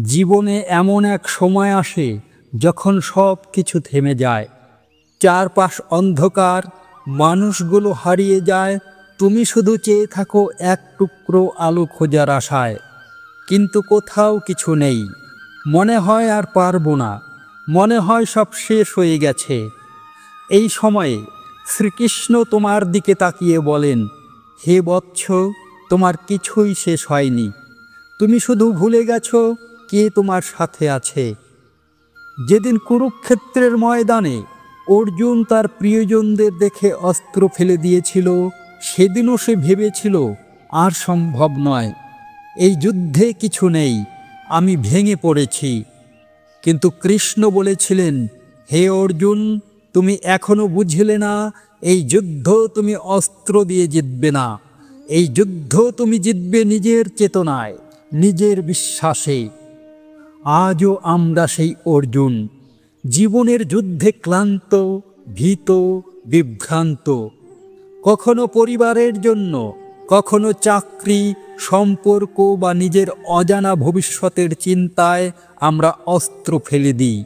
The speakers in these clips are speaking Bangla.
জীবনে এমন এক সময় আসে যখন সব কিছু থেমে যায়, চারপাশ অন্ধকার, মানুষগুলো হারিয়ে যায়, তুমি শুধু চেয়ে থাকো এক টুকরো আলো খোঁজার আশায়। কিন্তু কোথাও কিছু নেই, মনে হয় আর পারবো না, মনে হয় সব শেষ হয়ে গেছে। এই সময়ে শ্রীকৃষ্ণ তোমার দিকে তাকিয়ে বলেন, হে বৎস, তোমার কিছুই শেষ হয়নি, তুমি শুধু ভুলে গেছো কে তোমার সাথে আছে। যেদিন কুরুক্ষেত্রের ময়দানে অর্জুন তার প্রিয়জনদের দেখে অস্ত্র ফেলে দিয়েছিল, সেদিনও সে ভেবেছিল আর সম্ভব নয়, এই যুদ্ধে কিছু নেই, আমি ভেঙে পড়েছি। কিন্তু কৃষ্ণ বলেছিলেন, হে অর্জুন, তুমি এখনো বুঝলে না, এই যুদ্ধ তুমি অস্ত্র দিয়ে জিতবে না, এই যুদ্ধ তুমি জিতবে নিজের চেতনায়, নিজের বিশ্বাসে। আজও আমরা সেই অর্জুন, জীবনের যুদ্ধে ক্লান্ত, ভীত, বিভ্রান্ত। কখনো পরিবারের জন্য, কখনো চাকরি, সম্পর্ক বা নিজের অজানা ভবিষ্যতের চিন্তায় আমরা অস্ত্র ফেলে দিই,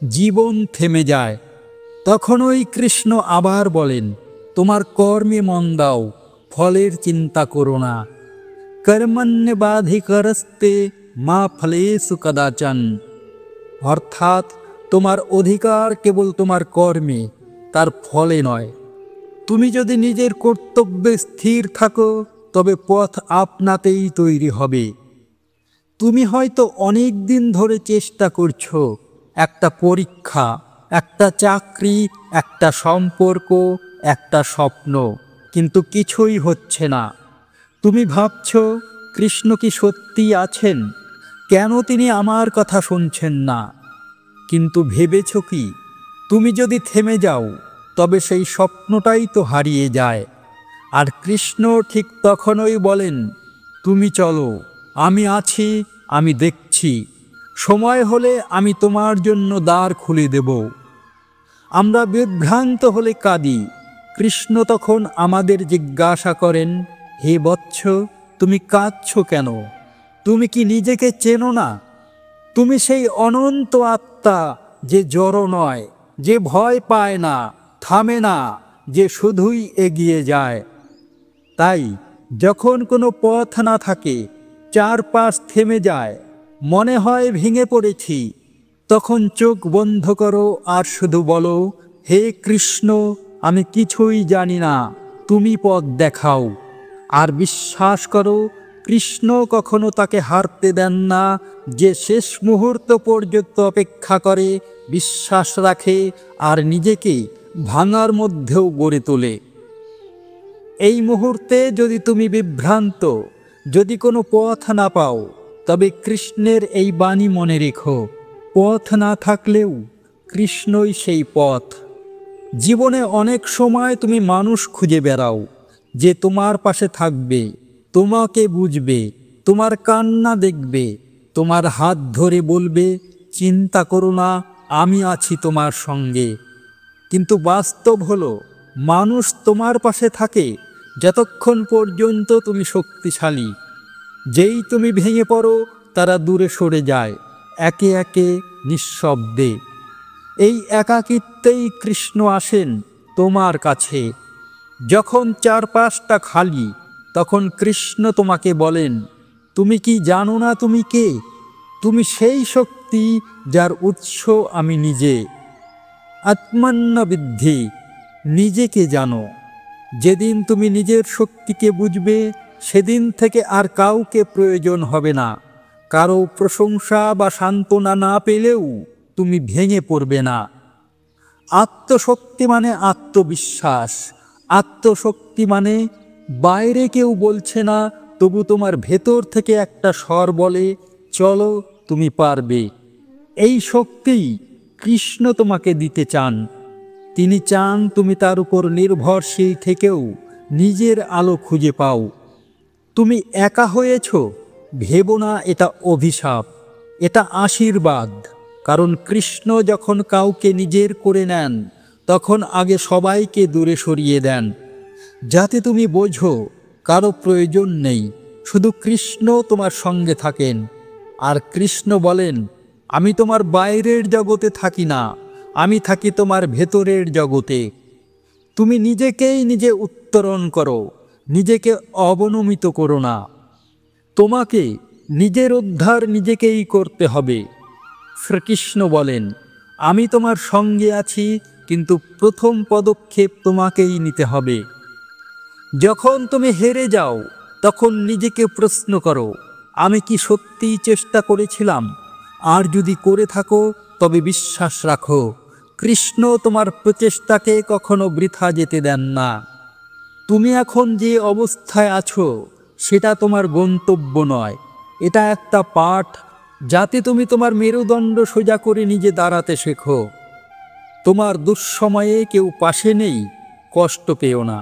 জীবন থেমে যায়। তখনই কৃষ্ণ আবার বলেন, তোমার কর্মে মন দাও, ফলের চিন্তা করো না। কর্মণ্যেবাধিকারস্তে মা ফলেষু কদাচন। অর্থাৎ তোমার অধিকার কেবল তোমার কর্মে, তার ফলে নয়। তুমি যদি নিজের কর্তব্যে স্থির থাকো, তবে পথ আপনাতেই তৈরি হবে। তুমি হয়তো অনেক দিন ধরে চেষ্টা করছো, একটা পরীক্ষা, একটা চাকরি, একটা সম্পর্ক, একটা স্বপ্ন, কিন্তু কিছুই হচ্ছে না। তুমি ভাবছো, কৃষ্ণ কি সত্যি আছেন? কেন তিনি আমার কথা শুনছেন না? কিন্তু ভেবেছ কি, তুমি যদি থেমে যাও, তবে সেই স্বপ্নটাই তো হারিয়ে যায়। আর কৃষ্ণ ঠিক তখনই বলেন, তুমি চলো, আমি আছি, আমি দেখছি, সময় হলে আমি তোমার জন্য দ্বার খুলে দেব। আমরা বিভ্রান্ত হলে কাঁদি, কৃষ্ণ তখন আমাদের জিজ্ঞাসা করেন, হে বৎস, তুমি কাঁদছো কেন? তুমি কি নিজেকে চেনো না? তুমি সেই অনন্ত আত্মা, যে জড় নয়, যে ভয় পায় না, থামে না, যে শুধুই এগিয়ে যায়। তাই যখন কোনো পথ না থাকে, চারপাশ থেমে যায়, মনে হয় ভেঙে পড়েছি, তখন চোখ বন্ধ করো আর শুধু বলো, হে কৃষ্ণ, আমি কিছুই জানি না, তুমি পথ দেখাও। আর বিশ্বাস করো, কৃষ্ণ কখনো তাকে হারতে দেন না, যে শেষ মুহূর্ত পর্যন্ত অপেক্ষা করে, বিশ্বাস রাখে আর নিজেকে ভাঙার মধ্যেও গড়ে তোলে। এই মুহূর্তে যদি তুমি বিভ্রান্ত, যদি কোনো পথ না পাও, তবে কৃষ্ণের এই বাণী মনে রেখো, পথ না থাকলেও কৃষ্ণই সেই পথ। জীবনে অনেক সময় তুমি মানুষ খুঁজে বেড়াও, যে তোমার পাশে থাকবে, তোমাকে বুঝবে, তোমার কান্না দেখবে, তোমার হাত ধরে বলবে, চিন্তা করো না, আমি আছি তোমার সঙ্গে। কিন্তু বাস্তব হলো, মানুষ তোমার পাশে থাকে যতক্ষণ পর্যন্ত তুমি শক্তিশালী। যেই তুমি ভেঙে পড়ো, তারা দূরে সরে যায়, একে একে, নিঃশব্দে। এই একাকিত্বেই কৃষ্ণ আসেন তোমার কাছে। যখন চারপাশটা খালি, তখন কৃষ্ণ তোমাকে বলেন, তুমি কি জানো না তুমি কে? তুমি সেই শক্তি যার উৎস আমি নিজে। আত্মন্যবিদ্ধি, নিজেকে জানো। যেদিন তুমি নিজের শক্তিকে বুঝবে, সেদিন থেকে আর কাউকে প্রয়োজন হবে না। কারো প্রশংসা বা সান্ত্বনা না পেলেও তুমি ভেঙে পড়বে না। আত্মশক্তি মানে আত্মবিশ্বাস। আত্মশক্তি মানে বাইরে কেউ বলছে না, তবু তোমার ভেতর থেকে একটা স্বর বলে, চলো, তুমি পারবে। এই শক্তিই কৃষ্ণ তোমাকে দিতে চান। তিনি চান তুমি তার উপর নির্ভরশীল থেকেও নিজের আলো খুঁজে পাও। তুমি একা হয়েছ, ভেবো না এটা অভিশাপ, এটা আশীর্বাদ। কারণ কৃষ্ণ যখন কাউকে নিজের করে নেন, তখন আগে সবাইকে দূরে সরিয়ে দেন, যাতে তুমি বোঝো কারো প্রয়োজন নেই, শুধু কৃষ্ণ তোমার সঙ্গে থাকেন। আর কৃষ্ণ বলেন, আমি তোমার বাইরের জগতে থাকি না, আমি থাকি তোমার ভেতরের জগতে। তুমি নিজেকেই নিজে উত্তরণ করো, নিজেকে অবনমিত করো না। তোমাকে নিজের উদ্ধার নিজেকেই করতে হবে। শ্রীকৃষ্ণ বলেন, আমি তোমার সঙ্গে আছি, কিন্তু প্রথম পদক্ষেপ তোমাকেই নিতে হবে। যখন তুমি হেরে যাও, তখন নিজেকে প্রশ্ন করো, আমি কি সত্যিই চেষ্টা করেছিলাম? আর যদি করে থাকো, তবে বিশ্বাস রাখো, কৃষ্ণ তোমার প্রচেষ্টাকে কখনো বৃথা যেতে দেন না। তুমি এখন যে অবস্থায় আছো, সেটা তোমার গন্তব্য নয়, এটা একটা পাঠ, যাতে তুমি তোমার মেরুদণ্ড সোজা করে নিজে দাঁড়াতে শেখো। তোমার দুঃসময়ে কেউ পাশে নেই, কষ্ট পেও না।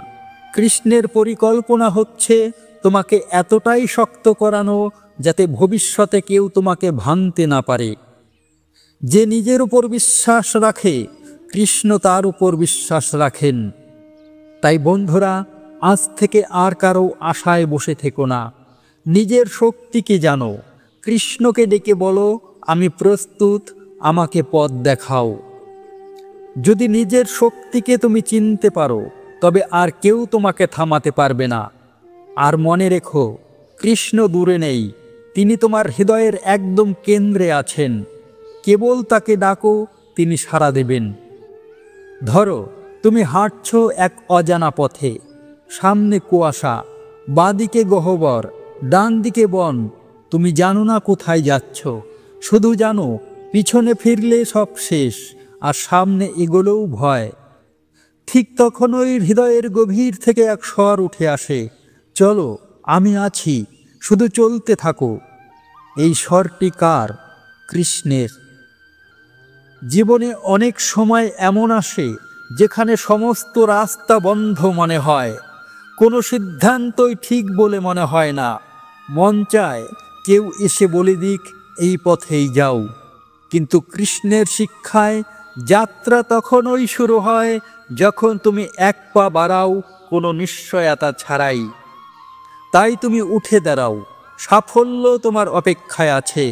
কৃষ্ণের পরিকল্পনা হচ্ছে তোমাকে এতটাই শক্ত করানো, যাতে ভবিষ্যতে কেউ তোমাকে ভাঙতে না পারে। যে নিজের উপর বিশ্বাস রাখে, কৃষ্ণ তার উপর বিশ্বাস রাখেন। তাই বন্ধুরা, আজ থেকে আর কারো আশায় বসে থেকো না। নিজের শক্তিকে জানো, কৃষ্ণকে ডেকে বলো, আমি প্রস্তুত, আমাকে পথ দেখাও। যদি নিজের শক্তিকে তুমি চিনতে পারো, তবে আর কেউ তোমাকে থামাতে পারবে না। আর মনে রেখো, কৃষ্ণ দূরে নেই, তিনি তোমার হৃদয়ের একদম কেন্দ্রে আছেন। কেবল তাকে ডাকো, তিনি সাড়া দেবেন। ধরো, তুমি হাঁটছ এক অজানা পথে, সামনে কুয়াশা, বাঁদিকে গহ্বর, ডান দিকে বন। তুমি জানো না কোথায় যাচ্ছ, শুধু জানো পিছনে ফিরলে সব শেষ, আর সামনে এগোলেও ভয়। ঠিক তখনই হৃদয়ের গভীর থেকে এক স্বর উঠে আসে, চলো, আমি আছি, শুধু চলতে থাকো। এই স্বরটি কার? কৃষ্ণের। জীবনে অনেক সময় এমন আসে, যেখানে সমস্ত রাস্তা বন্ধ মনে হয়, কোনো সিদ্ধান্তই ঠিক বলে মনে হয় না। মন চায় কেউ এসে বলে দিক, এই পথেই যাও। কিন্তু কৃষ্ণের শিক্ষায় যাত্রা তখনই শুরু হয়, যখন তুমি এক পা বাড়াও কোনো নিশ্চয়তা ছাড়াই। তাই তুমি উঠে দাঁড়াও, সাফল্য তোমার অপেক্ষায় আছে।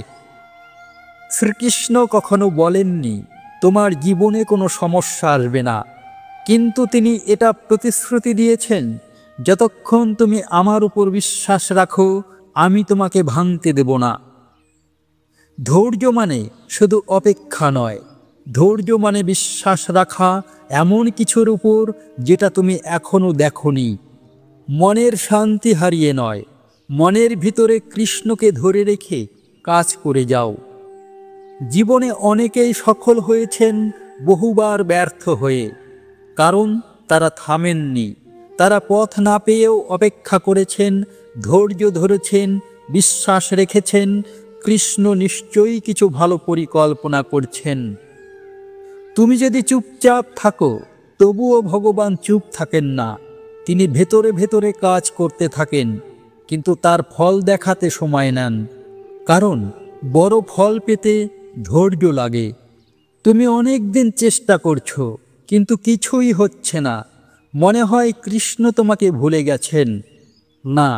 শ্রীকৃষ্ণ কখনো বলেননি তোমার জীবনে কোনো সমস্যা আসবে না, কিন্তু তিনি এটা প্রতিশ্রুতি দিয়েছেন, যতক্ষণ তুমি আমার উপর বিশ্বাস রাখো, আমি তোমাকে ভাঙতে দেব না। ধৈর্য মানে শুধু অপেক্ষা নয়, ধৈর্য মানে বিশ্বাস রাখা এমন কিছুর উপর যেটা তুমি এখনো দেখোনি। মনের শান্তি হারিয়ে নয়, মনের ভিতরে কৃষ্ণকে ধরে রেখে কাজ করে যাও। জীবনে অনেকেই সফল হয়েছেন বহুবার ব্যর্থ হয়ে, কারণ তারা থামেননি। তারা পথ না পেয়েও অপেক্ষা করেছেন, ধৈর্য ধরেছেন, বিশ্বাস রেখেছেন, কৃষ্ণ নিশ্চয়ই কিছু ভালো পরিকল্পনা করছেন। তুমি যদি চুপচাপ থাকো, তবুও ভগবান চুপ থাকেন না। তিনি ভেতরে ভেতরে কাজ করতে থাকেন, কিন্তু তার ফল দেখাতে সময় নেন, কারণ বড় ফল পেতে ধৈর্য লাগে। তুমি অনেক দিন চেষ্টা করছো, কিন্তু কিছুই হচ্ছে না। মনে হয় কৃষ্ণ তোমাকে ভুলে গেছেন। না,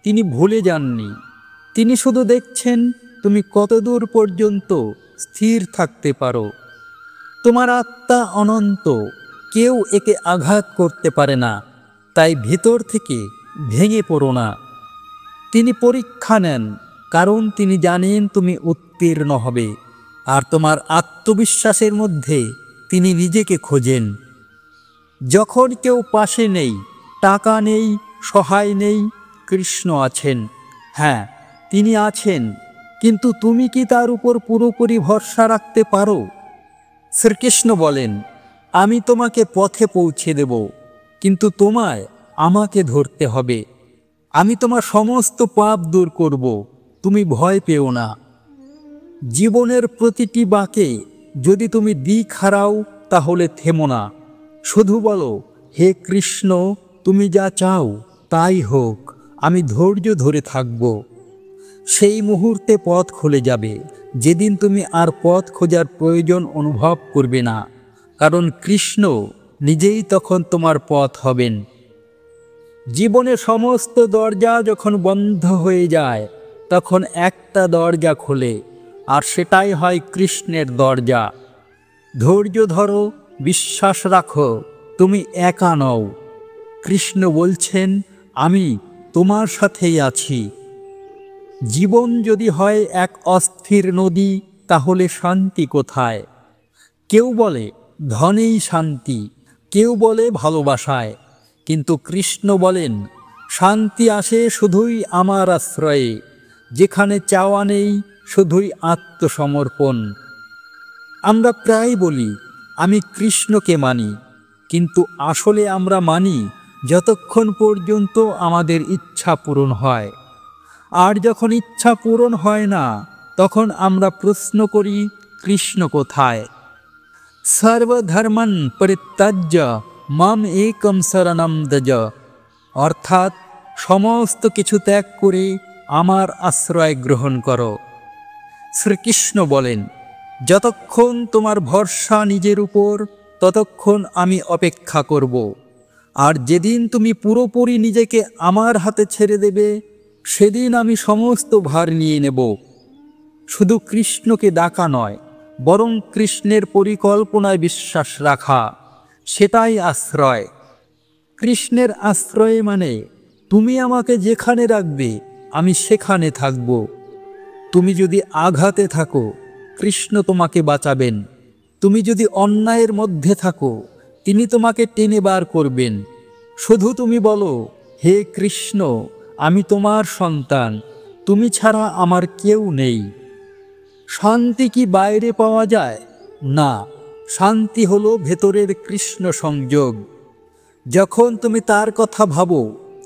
তিনি ভুলে যাননি। তিনি শুধু দেখছেন তুমি কতদূর পর্যন্ত স্থির থাকতে পারো। তোমার আত্মা অনন্ত, কেউ একে আঘাত করতে পারে না। তাই ভিতর থেকে ভেঙে পড়ো না। তিনি পরীক্ষা নেন, কারণ তিনি জানেন তুমি উত্তীর্ণ হবে, আর তোমার আত্মবিশ্বাসের মধ্যে তিনি নিজেকে খোঁজেন। যখন কেউ পাশে নেই, টাকা নেই, সহায় নেই, কৃষ্ণ আছেন। হ্যাঁ, তিনি আছেন, কিন্তু তুমি কি তার উপর পুরোপুরি ভরসা রাখতে পারো? শ্রীকৃষ্ণ বলেন, আমি তোমাকে পথে পৌঁছে দেব, কিন্তু তোমায় আমাকে ধরতে হবে। আমি তোমার সমস্ত পাপ দূর করব, তুমি ভয় পেও না। জীবনের প্রতিটি বাঁকে যদি তুমি দিক হারাও, তাহলে থেমো না। শুধু বলো, হে কৃষ্ণ, তুমি যা চাও তাই হোক, আমি ধৈর্য ধরে থাকব। সেই মুহূর্তে পথ খুলে যাবে, যেদিন তুমি আর পথ খোঁজার প্রয়োজন অনুভব করবে না, কারণ কৃষ্ণ নিজেই তখন তোমার পথ হবেন। জীবনে সমস্ত দরজা যখন বন্ধ হয়ে যায়, তখন একটা দরজা খোলে, আর সেটাই হয় কৃষ্ণের দরজা। ধৈর্য ধরো, বিশ্বাস রাখো, তুমি একা নও। কৃষ্ণ বলছেন, আমি তোমার সাথেই আছি। জীবন যদি হয় এক অস্থির নদী, তাহলে শান্তি কোথায়? কেউ বলে ধনেই শান্তি, কেউ বলে ভালোবাসায়, কিন্তু কৃষ্ণ বলেন, শান্তি আসে শুধুই আমার আশ্রয়ে, যেখানে চাওয়া নেই, শুধুই আত্মসমর্পণ। আমরা প্রায় বলি, আমি কৃষ্ণকে মানি, কিন্তু আসলে আমরা মানি যতক্ষণ পর্যন্ত আমাদের ইচ্ছা পূরণ হয়। আর যখন ইচ্ছা পূরণ হয় না, তখন আমরা প্রশ্ন করি, কৃষ্ণ কোথায়? সর্বধর্মন পরিত্যাজ্য মাম একম শরণম ব্রজ। অর্থাৎ সমস্ত কিছু ত্যাগ করে আমার আশ্রয় গ্রহণ করো। শ্রীকৃষ্ণ বলেন, যতক্ষণ তোমার ভরসা নিজের উপর, ততক্ষণ আমি অপেক্ষা করব। আর যেদিন তুমি পুরোপুরি নিজেকে আমার হাতে ছেড়ে দেবে, সেদিন আমি সমস্ত ভার নিয়ে নেব। শুধু কৃষ্ণকে ডাকা নয়, বরং কৃষ্ণের পরিকল্পনায় বিশ্বাস রাখা, সেটাই আশ্রয়। কৃষ্ণের আশ্রয় মানে, তুমি আমাকে যেখানে রাখবে আমি সেখানে থাকব। তুমি যদি আঘাতে থাকো, কৃষ্ণ তোমাকে বাঁচাবেন। তুমি যদি অন্যায়ের মধ্যে থাকো, তিনি তোমাকে টেনে বার করবেন। শুধু তুমি বলো, হে কৃষ্ণ, আমি তোমার সন্তান, তুমি ছাড়া আমার কেউ নেই। শান্তি কি বাইরে পাওয়া যায়? না, শান্তি হলো ভেতরের কৃষ্ণ সংযোগ। যখন তুমি তার কথা ভাবো,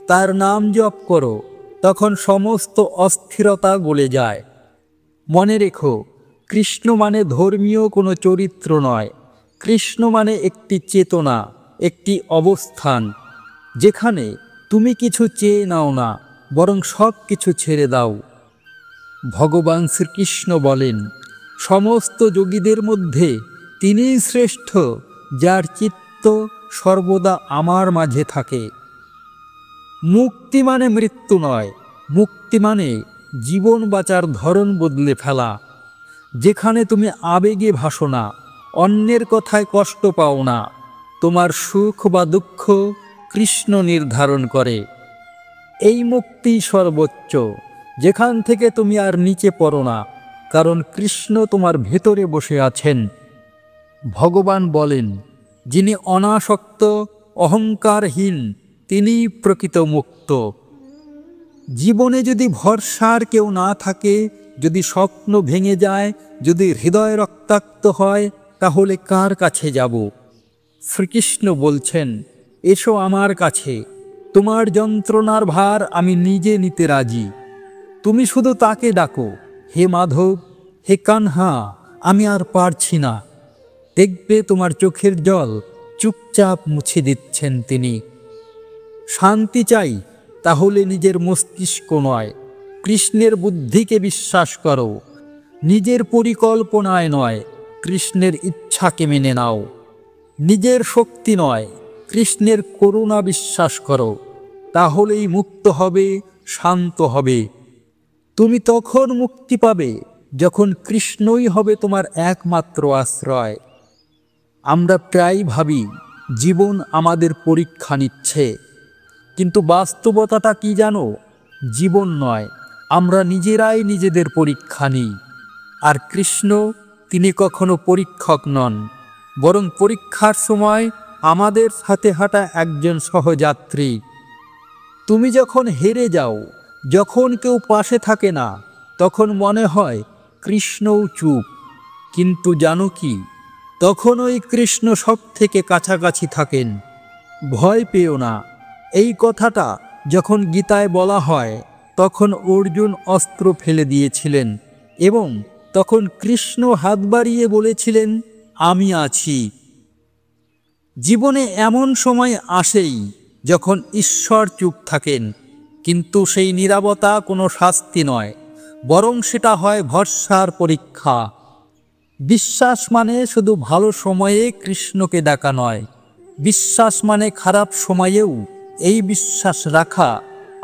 তার নাম জপ করো, তখন সমস্ত অস্থিরতা গলে যায়। মনে রেখো, কৃষ্ণ মানে ধর্মীয় কোনো চরিত্র নয়। কৃষ্ণ মানে একটি চেতনা, একটি অবস্থান, যেখানে তুমি কিছু চেয়ে নাও না, বরং সব কিছু ছেড়ে দাও। ভগবান শ্রীকৃষ্ণ বলেন, সমস্ত যোগীদের মধ্যে তিনিই শ্রেষ্ঠ, যার চিত্ত সর্বদা আমার মাঝে থাকে। মুক্তি মানে মৃত্যু নয়, মুক্তি মানে জীবন বাঁচার ধরন বদলে ফেলা। যেখানে তুমি আবেগে ভাসো না, অন্যের কথায় কষ্ট পাও না, তোমার সুখ বা দুঃখ কৃষ্ণ নির্ধারণ করে। এই মুক্তি সর্বোচ্চ, যেখান থেকে তুমি আর নিচে পড়ো না, কারণ কৃষ্ণ তোমার ভেতরে বসে আছেন। ভগবান বলেন, যিনি অনাসক্ত, অহংকারহীন, তিনিই প্রকৃত মুক্ত। জীবনে যদি ভরসার কেউ না থাকে, যদি স্বপ্ন ভেঙে যায়, যদি হৃদয় রক্তাক্ত হয়, তাহলে কার কাছে যাব? শ্রীকৃষ্ণ বলছেন, এসো আমার কাছে, তোমার যন্ত্রণার ভার আমি নিজে নিতে রাজি। তুমি শুধু তাকে ডাকো, হে মাধব, হে কানহা, আমি আর পারছি না। দেখবে তোমার চোখের জল চুপচাপ মুছে দিচ্ছেন তিনি। শান্তি চাই? তাহলে নিজের মস্তিষ্ক নয়, কৃষ্ণের বুদ্ধিকে বিশ্বাস করো। নিজের পরিকল্পনায় নয়, কৃষ্ণের ইচ্ছাকে মেনে নাও। নিজের শক্তি নয়, কৃষ্ণের করুণা বিশ্বাস করো। তাহলেই মুক্ত হবে, শান্ত হবে। তুমি তখন মুক্তি পাবে যখন কৃষ্ণই হবে তোমার একমাত্র আশ্রয়। আমরা প্রায় ভাবি জীবন আমাদের পরীক্ষা নিচ্ছে, কিন্তু বাস্তবতাটা কি জানো? জীবন নয়, আমরা নিজেরাই নিজেদের পরীক্ষা নিই। আর কৃষ্ণ, তিনি কখনো পরীক্ষক নন, বরং পরীক্ষার সময় আমাদের সাথে হাঁটা একজন সহযাত্রী। তুমি যখন হেরে যাও, যখন কেউ পাশে থাকে না, তখন মনে হয় কৃষ্ণও চুপ। কিন্তু জানো কি, তখন ওই কৃষ্ণ সব থেকে কাছাকাছি থাকেন। ভয় পেও না, এই কথাটা যখন গীতায় বলা হয়, তখন অর্জুন অস্ত্র ফেলে দিয়েছিলেন এবং তখন কৃষ্ণ হাত বাড়িয়ে বলেছিলেন, আমি আছি। জীবনে এমন সময় আসেই যখন ঈশ্বর চুপ থাকেন, কিন্তু সেই নীরবতা কোনো শাস্তি নয়, বরং সেটা হয় ভরসার পরীক্ষা। বিশ্বাস মানে শুধু ভালো সময়ে কৃষ্ণকে ডাকা নয়, বিশ্বাস মানে খারাপ সময়েও এই বিশ্বাস রাখা,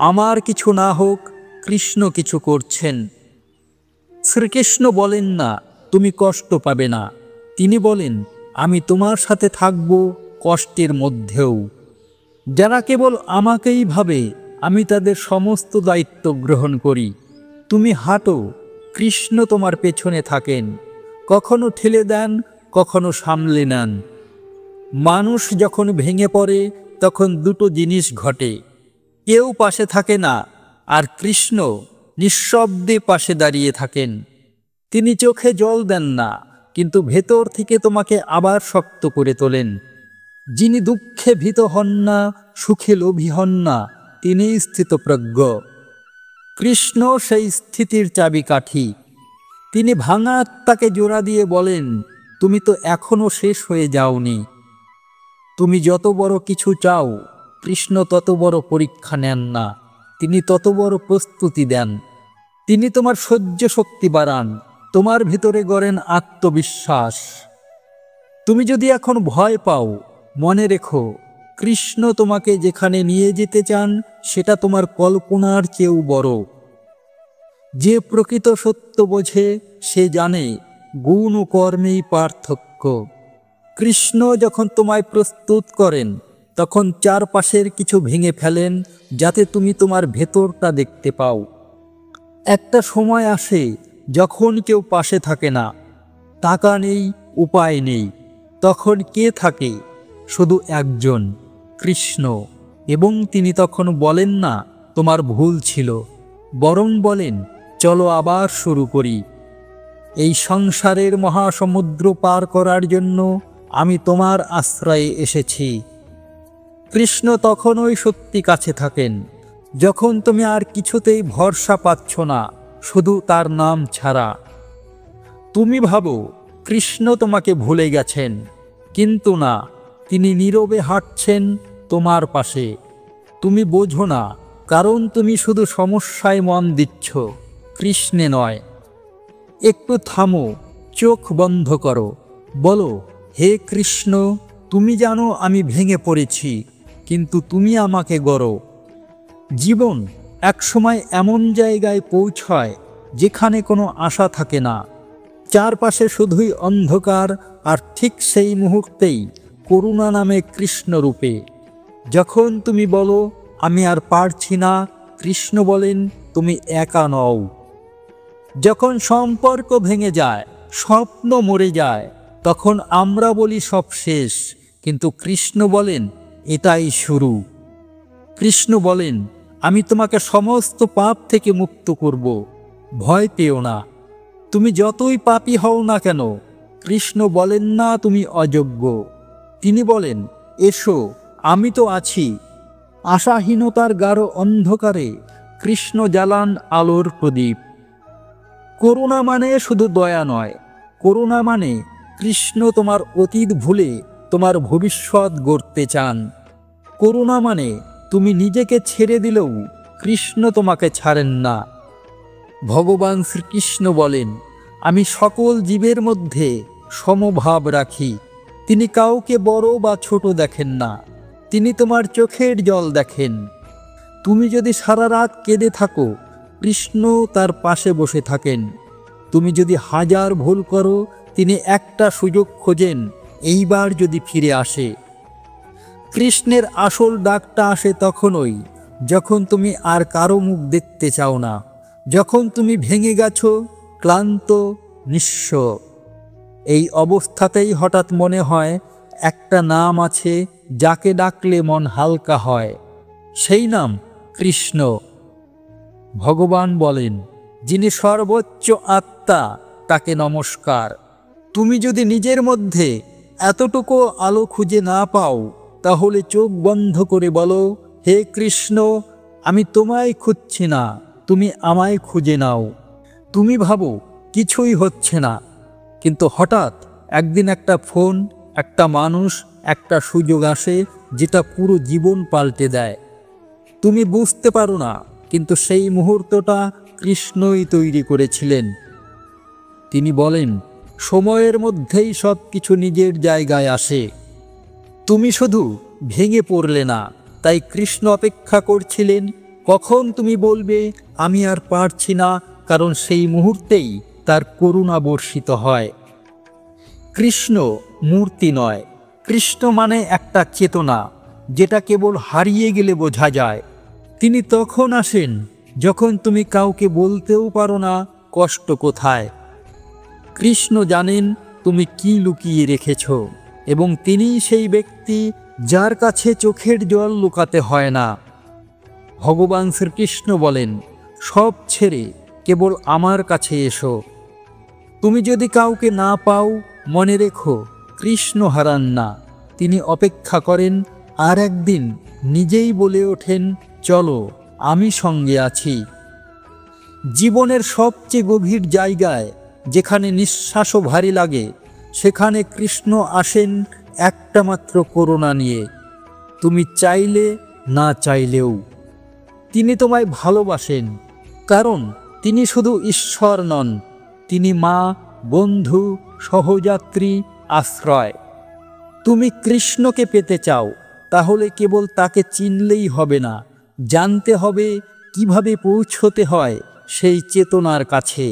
আমার কিছু না হোক, কৃষ্ণ কিছু করছেন। শ্রীকৃষ্ণ বলেন না তুমি কষ্ট পাবে না, তিনি বলেন আমি তোমার সাথে থাকব কষ্টের মধ্যেও। যারা কেবল আমাকেই ভাবে আমি তাদের সমস্ত দায়িত্ব গ্রহণ করি। তুমি হাঁটো, কৃষ্ণ তোমার পেছনে থাকেন, কখনো ঠেলে দেন, কখনো সামলে নেন। মানুষ যখন ভেঙে পড়ে তখন দুটো জিনিস ঘটে, কেউ পাশে থাকে না, আর কৃষ্ণ নিঃশব্দে পাশে দাঁড়িয়ে থাকেন। তিনি চোখে জল দেন না, কিন্তু ভেতর থেকে তোমাকে আবার শক্ত করে তোলেন। যিনি দুঃখে ভীত হন না, সুখে লোভী হন না, তিনিই স্থিতপ্রজ্ঞ। কৃষ্ণ সেই স্থিতির চাবিকাঠি। তিনি ভাঙা আত্মাকে জোড়া দিয়ে বলেন তুমি তো এখনো শেষ হয়ে যাওনি। তুমি যত বড় কিছু চাও, কৃষ্ণ তত বড় পরীক্ষা নেন না, তিনি তত বড় প্রস্তুতি দেন। তিনি তোমার সহ্য শক্তি বাড়ান, তোমার ভিতরে গড়েন আত্মবিশ্বাস। তুমি যদি এখন ভয় পাও, মনে রেখো কৃষ্ণ তোমাকে যেখানে নিয়ে যেতে চান সেটা তোমার কল্পনার চেয়েও বড়। যে প্রকৃত সত্য বোঝে সে জানে গুণ ও কর্মেই পার্থক্য। কৃষ্ণ যখন তোমায় প্রস্তুত করেন তখন চারপাশের কিছু ভেঙে ফেলেন যাতে তুমি তোমার ভেতরটা দেখতে পাও। একটা সময় আসে যখন কেউ পাশে থাকে না, টাকা নেই, উপায় নেই, তখন কে থাকে? শুধু একজন, কৃষ্ণ। এবং তিনি তখন বলেন না তোমার ভুল ছিল, বরং বলেন চলো আবার শুরু করি। এই সংসারের মহাসমুদ্র পার করার জন্য আমি তোমার আশ্রয়ে এসেছি। কৃষ্ণ তখনই সত্যি কাছে থাকেন যখন তুমি আর কিছুতেই ভরসা পাচ্ছ না, শুধু তার নাম ছাড়া। তুমি ভাবো কৃষ্ণ তোমাকে ভুলে গেছেন, কিন্তু না, তিনি নীরবে হাঁটছেন তোমার পাশে। তুমি বোঝো না, কারণ তুমি শুধু সমস্যায় মন দিচ্ছ, কৃষ্ণে নয়। একটু থামো, চোখ বন্ধ করো, বলো হে কৃষ্ণ, তুমি জানো আমি ভেঙে পড়েছি, কিন্তু তুমি আমাকে গড়ো। জীবন একসময় এমন জায়গায় পৌঁছায় যেখানে কোনো আশা থাকে না, চারপাশে শুধুই অন্ধকার, আর ঠিক সেই মুহূর্তেই করুণা নামে কৃষ্ণ রূপে। যখন তুমি বলো আমি আর পারছি না, কৃষ্ণ বলেন তুমি একা নও। যখন সম্পর্ক ভেঙে যায়, স্বপ্ন মরে যায়, তখন আমরা বলি সব শেষ, কিন্তু কৃষ্ণ বলেন এটাই শুরু। কৃষ্ণ বলেন আমি তোমাকে সমস্ত পাপ থেকে মুক্ত করব, ভয় পেও না। তুমি যতই পাপী হও না কেন, কৃষ্ণ বলেন না তুমি অযোগ্য। তিনি বলেন এসো, আমি তো আছি। আশাহীনতার গাঢ় অন্ধকারে কৃষ্ণ জ্বালান আলোর প্রদীপ। করুণা মানে শুধু দয়া নয়, করুণা মানে কৃষ্ণ তোমার অতীত ভুলে তোমার ভবিষ্যৎ গড়তে চান। করুণা মানে তুমি নিজেকে ছেড়ে দিলেও কৃষ্ণ তোমাকে ছাড়েন না। ভগবান শ্রীকৃষ্ণ বলেন আমি সকল জীবের মধ্যে সমভাব রাখি। তিনি কাউকে বড় বা ছোট দেখেন না, তিনি তোমার চোখের জল দেখেন। তুমি যদি সারা রাত কেঁদে থাকো, কৃষ্ণ তার পাশে বসে থাকেন। তুমি যদি হাজার ভুল করো, তিনি একটা সুযোগ খোঁজেন এইবার যদি ফিরে আসে। কৃষ্ণের আসল ডাকটা আসে তখনই যখন তুমি আর কারো মুখ দেখতে চাও না, যখন তুমি ভেঙে গেছো, ক্লান্ত, নিঃস্ব। এই অবস্থাতেই হঠাৎ মনে হয় একটা নাম আছে যাকে ডাকলে মন হালকা হয়, সেই নাম কৃষ্ণ। ভগবান বলেন যিনি সর্বোচ্চ আত্মা তাকে নমস্কার। তুমি যদি নিজের মধ্যে এতটুকু আলো খুঁজে না পাও, তাহলে চোখ বন্ধ করে বলো হে কৃষ্ণ, আমি তোমায় খুঁজছি না, তুমি আমায় খুঁজে নাও। তুমি ভাবো কিছুই হচ্ছে না, কিন্তু হঠাৎ একদিন একটা ফোন, একটা মানুষ, একটা সুযোগ আসে যেটা পুরো জীবন পাল্টে দেয়। তুমি বুঝতে পারো না, কিন্তু সেই মুহূর্তটা কৃষ্ণই তৈরি করেছিলেন। তিনি বলেন সময়ের মধ্যেই সব কিছু নিজের জায়গায় আসে। তুমি শুধু ভেঙে পড়লে না, তাই কৃষ্ণ অপেক্ষা করছিলেন কখন তুমি বলবে আমি আর পারছি না, কারণ সেই মুহূর্তেই তার করুণা বর্ষিত হয়। কৃষ্ণ মূর্তি নয়, কৃষ্ণ মানে একটা চেতনা, যেটা কেবল হারিয়ে গেলে বোঝা যায়। তিনি তখন আসেন যখন তুমি কাউকে বলতেও পারো না কষ্ট কোথায়। কৃষ্ণ জানেন তুমি কি লুকিয়ে রেখেছ, এবং তিনিই সেই ব্যক্তি যার কাছে চোখের জল লুকাতে হয় না। ভগবান শ্রীকৃষ্ণ বলেন, সব ছেড়ে কেবল আমার কাছে এসো। তুমি যদি কাউকে না পাও, মনে রেখো কৃষ্ণ হারান না, তিনি অপেক্ষা করেন, আর একদিন নিজেই বলে ওঠেন, চলো আমি সঙ্গে আছি। জীবনের সবচেয়ে গভীর জায়গায়, যেখানে নিঃশ্বাসও ভারী লাগে, সেখানে কৃষ্ণ আসেন একটা মাত্র করুণা নিয়ে। তুমি চাইলে না চাইলেও তিনি তোমায় ভালোবাসেন, কারণ তিনি শুধু ঈশ্বর নন, তিনি মা, বন্ধু, সহযাত্রী, আশ্রয়। তুমি কৃষ্ণকে পেতে চাও, তাহলে কেবল তাকে চিনলেই হবে না, জানতে হবে কিভাবে পৌঁছতে হয় সেই চেতনার কাছে,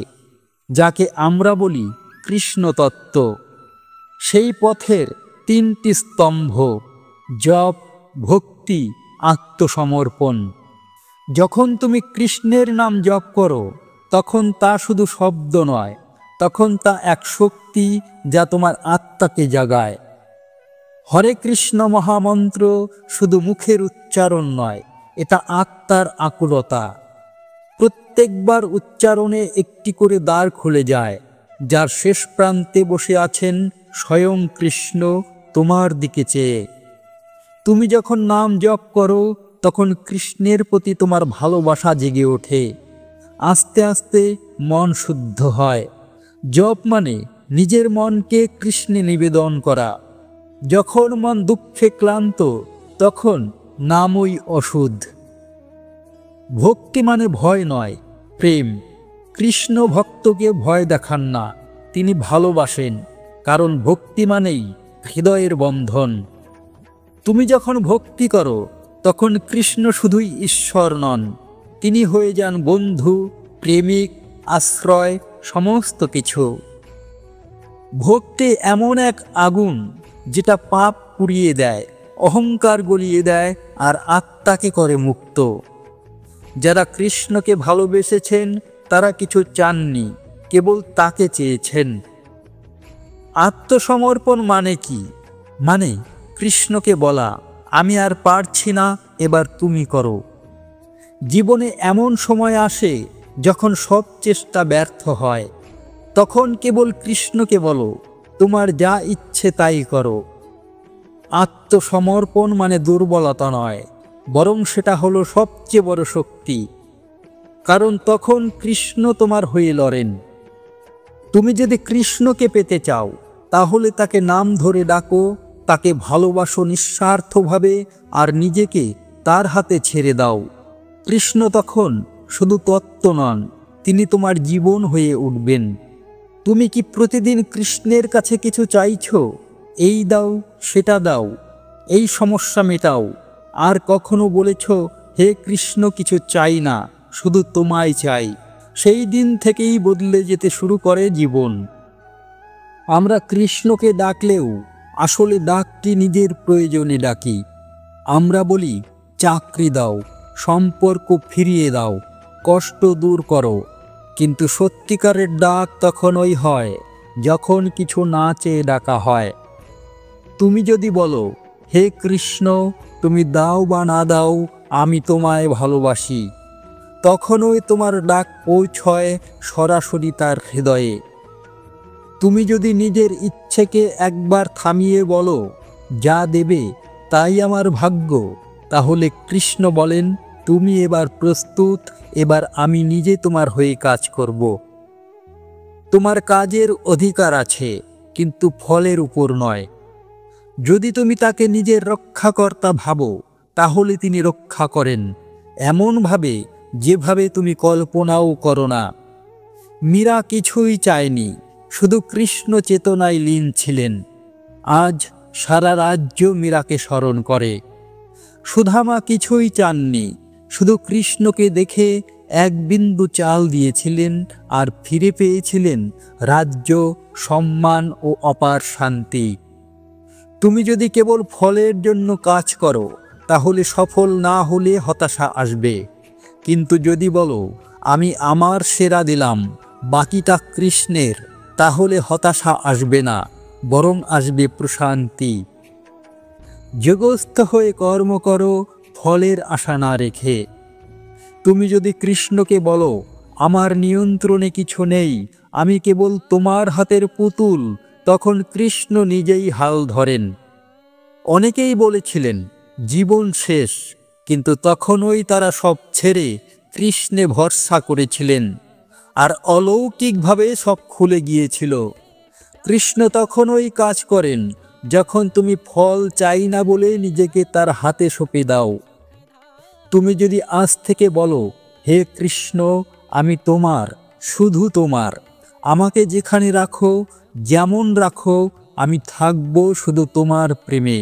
যাকে আমরা বলি কৃষ্ণ তত্ত্ব। সেই পথের তিনটি স্তম্ভ: জপ, ভক্তি, আত্মসমর্পণ। যখন তুমি কৃষ্ণের নাম জপ করো, তখন তা শুধু শব্দ নয়, তখন তা এক শক্তি যা তোমার আত্মাকে জাগায়। হরে কৃষ্ণ মহামন্ত্র শুধু মুখের উচ্চারণ নয়, এটা আত্মার আকুলতা। প্রত্যেকবার উচ্চারণে একটি করে দ্বার খুলে যায়, যার শেষ প্রান্তে বসে আছেন স্বয়ং কৃষ্ণ তোমার দিকে চেয়ে। তুমি যখন নাম জপ করো, তখন কৃষ্ণের প্রতি তোমার ভালোবাসা জেগে ওঠে। আস্তে আস্তে মন শুদ্ধ হয়। জপ মানে নিজের মনকে কৃষ্ণে নিবেদন করা। যখন মন দুঃখে ক্লান্ত, তখন নামই ওষুধ। ভক্তি মানে ভয় নয়, প্রেম। কৃষ্ণ ভক্তকে ভয় দেখান না, তিনি ভালোবাসেন, কারণ ভক্তি মানেই হৃদয়ের বন্ধন। তুমি যখন ভক্তি করো, তখন কৃষ্ণ শুধুই ঈশ্বর নন, তিনি হয়ে যান বন্ধু, প্রেমিক, আশ্রয়, সমস্ত কিছু। ভক্তি এমন এক আগুন যেটা পাপ পুড়িয়ে দেয়, অহংকার গলিয়ে দেয়, আর আত্মাকে করে মুক্ত। যারা কৃষ্ণকে ভালোবেসেছেন তারা কিছু চাননি, কেবল তাকে চেয়েছেন। আত্মসমর্পণ মানে কি? মানে কৃষ্ণকে বলা, আমি আর পারছি না, এবার তুমি করো। জীবনে এমন সময় আসে যখন সব চেষ্টা ব্যর্থ হয়, তখন কেবল কৃষ্ণকে বলো, তোমার যা ইচ্ছে তাই করো। আত্মসমর্পণ মানে দুর্বলতা নয়, বরং সেটা হলো সবচেয়ে বড় শক্তি, কারণ তখন কৃষ্ণ তোমার হয়ে লড়েন। তুমি যদি কৃষ্ণকে পেতে চাও, তাহলে তাকে নাম ধরে ডাকো, তাকে ভালোবাসো নিঃস্বার্থভাবে, আর নিজেকে তার হাতে ছেড়ে দাও। কৃষ্ণ তখন শুধু তত্ত্ব নন, তিনি তোমার জীবন হয়ে উঠবেন। তুমি কি প্রতিদিন কৃষ্ণের কাছে কিছু চাইছো? এই দাও, সেটা দাও, এই সমস্যা মেটাও, আর কখনো বলেছ, হে কৃষ্ণ কিছু চাই না, শুধু তোমায় চাই? সেই দিন থেকেই বদলে যেতে শুরু করে জীবন। আমরা কৃষ্ণকে ডাকলেও আসলে ডাকটি নিজের প্রয়োজনে ডাকি। আমরা বলি, চাকরি দাও, সম্পর্ক ফিরিয়ে দাও, কষ্ট দূর করো, কিন্তু সত্যিকারের ডাক তখনই হয় যখন কিছু না চেয়ে ডাকা হয়। তুমি যদি বলো, হে কৃষ্ণ তুমি দাও বা না দাও, আমি তোমায় ভালোবাসি, তখনই তোমার ডাক পৌঁছয় সরাসরি তার হৃদয়ে। তুমি যদি নিজের ইচ্ছেকে একবার থামিয়ে বলো, যা দেবে তাই আমার ভাগ্য, তাহলে কৃষ্ণ বলেন, তুমি এবার প্রস্তুত, এবার আমি নিজে তোমার হয়ে কাজ করব। তোমার কাজের অধিকার আছে, কিন্তু ফলের উপর নয়। যদি তুমি তাকে নিজের রক্ষাকর্তা ভাবো, তাহলে তিনি রক্ষা করেন এমনভাবে যেভাবে তুমি কল্পনাও করো না। মীরা কিছুই চায়নি, শুধু কৃষ্ণ চেতনায় লীন ছিলেন। আজ সারা রাজ্য মীরাকে স্মরণ করে। সুধামা কিছুই চাননি, শুধু কৃষ্ণকে দেখে এক বিন্দু চাল দিয়েছিলেন আর ফিরে পেয়েছিলেন রাজ্য, সম্মান ও অপার শান্তি। তুমি যদি কেবল ফলের জন্য কাজ করো তাহলে সফল না হলে হতাশা আসবে, কিন্তু যদি বলো আমি আমার সেরা দিলাম, বাকিটা কৃষ্ণের, তাহলে হতাশা আসবে না, বরং আসবে প্রশান্তি। যোগস্থ হয়ে কর্ম করো, ফলের আশা না রেখে। তুমি যদি কৃষ্ণকে বলো আমার নিয়ন্ত্রণে কিছু নেই, আমি কেবল তোমার হাতের পুতুল, তখন কৃষ্ণ নিজেই হাল ধরেন। অনেকেই বলেছিলেন জীবন শেষ, কিন্তু তখনই তারা সব ছেড়ে কৃষ্ণে ভরসা করেছিলেন, আর অলৌকিকভাবে সব খুলে গিয়েছিল। কৃষ্ণ তখনই কাজ করেন যখন তুমি ফল চাই না বলে নিজেকে তার হাতে সঁপে দাও। তুমি যদি আজ থেকে বলো হে কৃষ্ণ আমি তোমার, শুধু তোমার, আমাকে যেখানে রাখো, যেমন রাখো, আমি থাকব শুধু তোমার প্রেমে,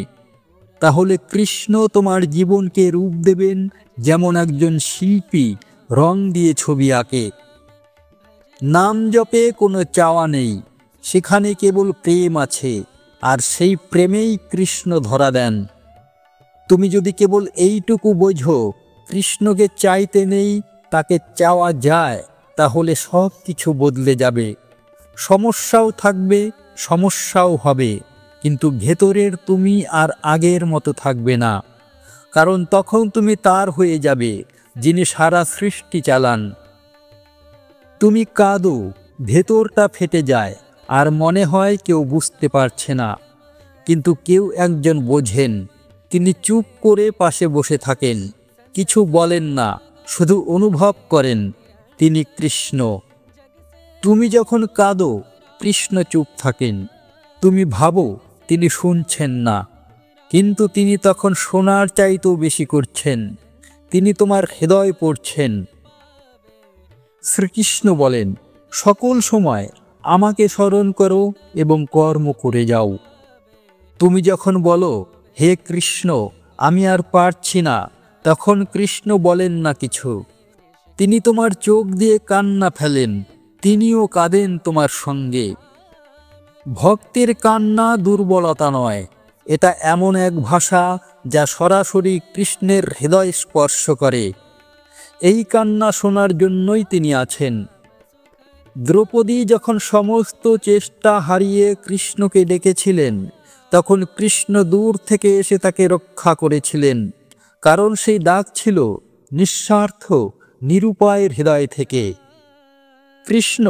তাহলে কৃষ্ণ তোমার জীবনকে রূপ দেবেন যেমন একজন শিল্পী রং দিয়ে ছবি আঁকে। নাম জপে কোনো চাওয়া নেই, সেখানে কেবল প্রেম আছে, আর সেই প্রেমেই কৃষ্ণ ধরা দেন। তুমি যদি কেবল এইটুকু বোঝো কৃষ্ণকে চাইতে নেই, তাকে চাওয়া যায়, তাহলে সব কিছু বদলে যাবে। সমস্যাও থাকবে, সমস্যাও হবে, কিন্তু ভেতরের তুমি আর আগের মতো থাকবে না, কারণ তখন তুমি তার হয়ে যাবে যিনি সারা সৃষ্টি চালান। তুমি কাঁদো, ভেতরটা ফেটে যায়, আর মনে হয় কেউ বুঝতে পারছে না, কিন্তু কেউ একজন বোঝেন। তিনি চুপ করে পাশে বসে থাকেন, কিছু বলেন না, শুধু অনুভব করেন, তিনি কৃষ্ণ। তুমি যখন কাঁদো কৃষ্ণ চুপ থাকেন, তুমি ভাবো তিনি শুনছেন না, কিন্তু তিনি তখন শোনার চাইতেও বেশি করছেন, তিনি তোমার হৃদয় পড়ছেন। শ্রীকৃষ্ণ বলেন সকল সময় আমাকে স্মরণ করো এবং কর্ম করে যাও। তুমি যখন বলো হে কৃষ্ণ আমি আর পারছি না, তখন কৃষ্ণ বলেন না কিছু, তিনি তোমার চোখ দিয়ে কান্না ফেলেন, তিনিও কাঁদেন তোমার সঙ্গে। ভক্তের কান্না দুর্বলতা নয়, এটা এমন এক ভাষা যা সরাসরি কৃষ্ণের হৃদয় স্পর্শ করে। এই কান্না শোনার জন্যই তিনি আছেন। দ্রৌপদী যখন সমস্ত চেষ্টা হারিয়ে কৃষ্ণকে ডেকেছিলেন, তখন কৃষ্ণ দূর থেকে এসে তাকে রক্ষা করেছিলেন, কারণ সেই ডাক ছিল নিঃস্বার্থ, নিরুপায়ের হৃদয় থেকে। কৃষ্ণ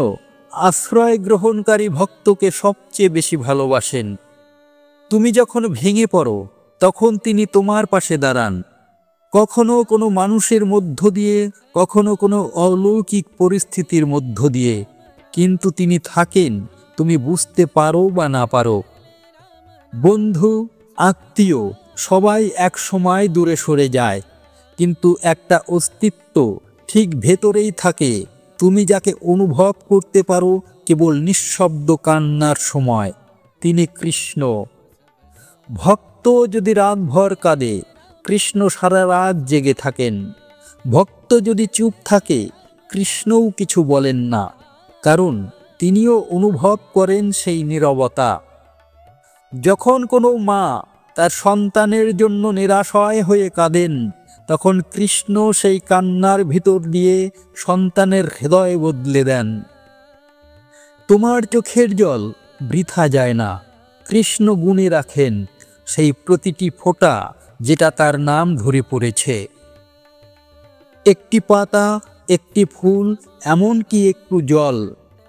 আশ্রয় গ্রহণকারী ভক্তকে সবচেয়ে বেশি ভালোবাসেন। তুমি যখন ভেঙে পড়ো তখন তিনি তোমার পাশে দাঁড়ান, কখনো কোনো মানুষের মধ্য দিয়ে, কখনো কোনো অলৌকিক পরিস্থিতির মধ্য দিয়ে, কিন্তু তিনি থাকেন, তুমি বুঝতে পারো বা না পারো। বন্ধু, আত্মীয় সবাই এক সময় দূরে সরে যায়, কিন্তু একটা অস্তিত্ব ঠিক ভেতরেই থাকে, তুমি যাকে অনুভব করতে পারো কেবল নিঃশব্দ কান্নার সময়, তিনি কৃষ্ণ। ভক্ত যদি রাতভর কাঁদে, কৃষ্ণ সারা রাত জেগে থাকেন। ভক্ত যদি চুপ থাকে, কৃষ্ণও কিছু বলেন না, কারণ তিনিও অনুভব করেন সেই নীরবতা। যখন কোনো মা তার সন্তানের জন্য নিরাশয় হয়ে কাঁদেন, তখন কৃষ্ণ সেই কান্নার ভিতর দিয়ে সন্তানের হৃদয় বদলে দেন। তোমার চোখের জল বৃথা যায় না, কৃষ্ণ গুণে রাখেন সেই প্রতিটি ফোঁটা যেটা তার নাম ধরে পড়েছে। একটি পাতা, একটি ফুল, এমনকি একটু জল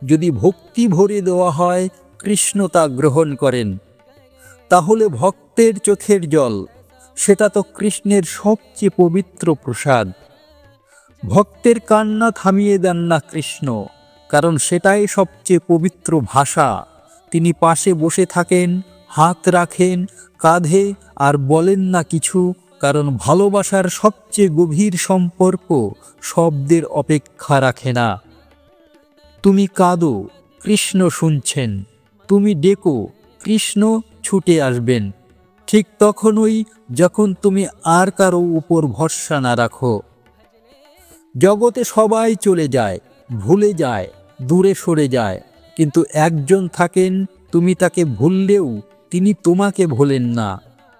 যদি ভক্তি ভরে দেওয়া হয়, কৃষ্ণ তা গ্রহণ করেন। তাহলে ভক্তের চোখের জল, সেটা তো কৃষ্ণের সবচেয়ে পবিত্র প্রসাদ। ভক্তের কান্না থামিয়ে দেন না কৃষ্ণ, কারণ সেটাই সবচেয়ে পবিত্র ভাষা। তিনি পাশে বসে থাকেন, হাত রাখেন কাঁধে, আর বলেন না কিছু, কারণ ভালোবাসার সবচেয়ে গভীর সম্পর্ক শব্দের অপেক্ষা রাখে না। তুমি কাঁদো, কৃষ্ণ শুনছেন, তুমি ডেকো, কৃষ্ণ ছুটে আসবেন, ঠিক তখনই যখন তুমি আর কারো উপর ভরসা না রাখো। জগতে সবাই চলে যায়, ভুলে যায়, দূরে সরে যায়, কিন্তু একজন থাকেন, তুমি তাকে ভুললেও তিনি তোমাকে ভোলেন না।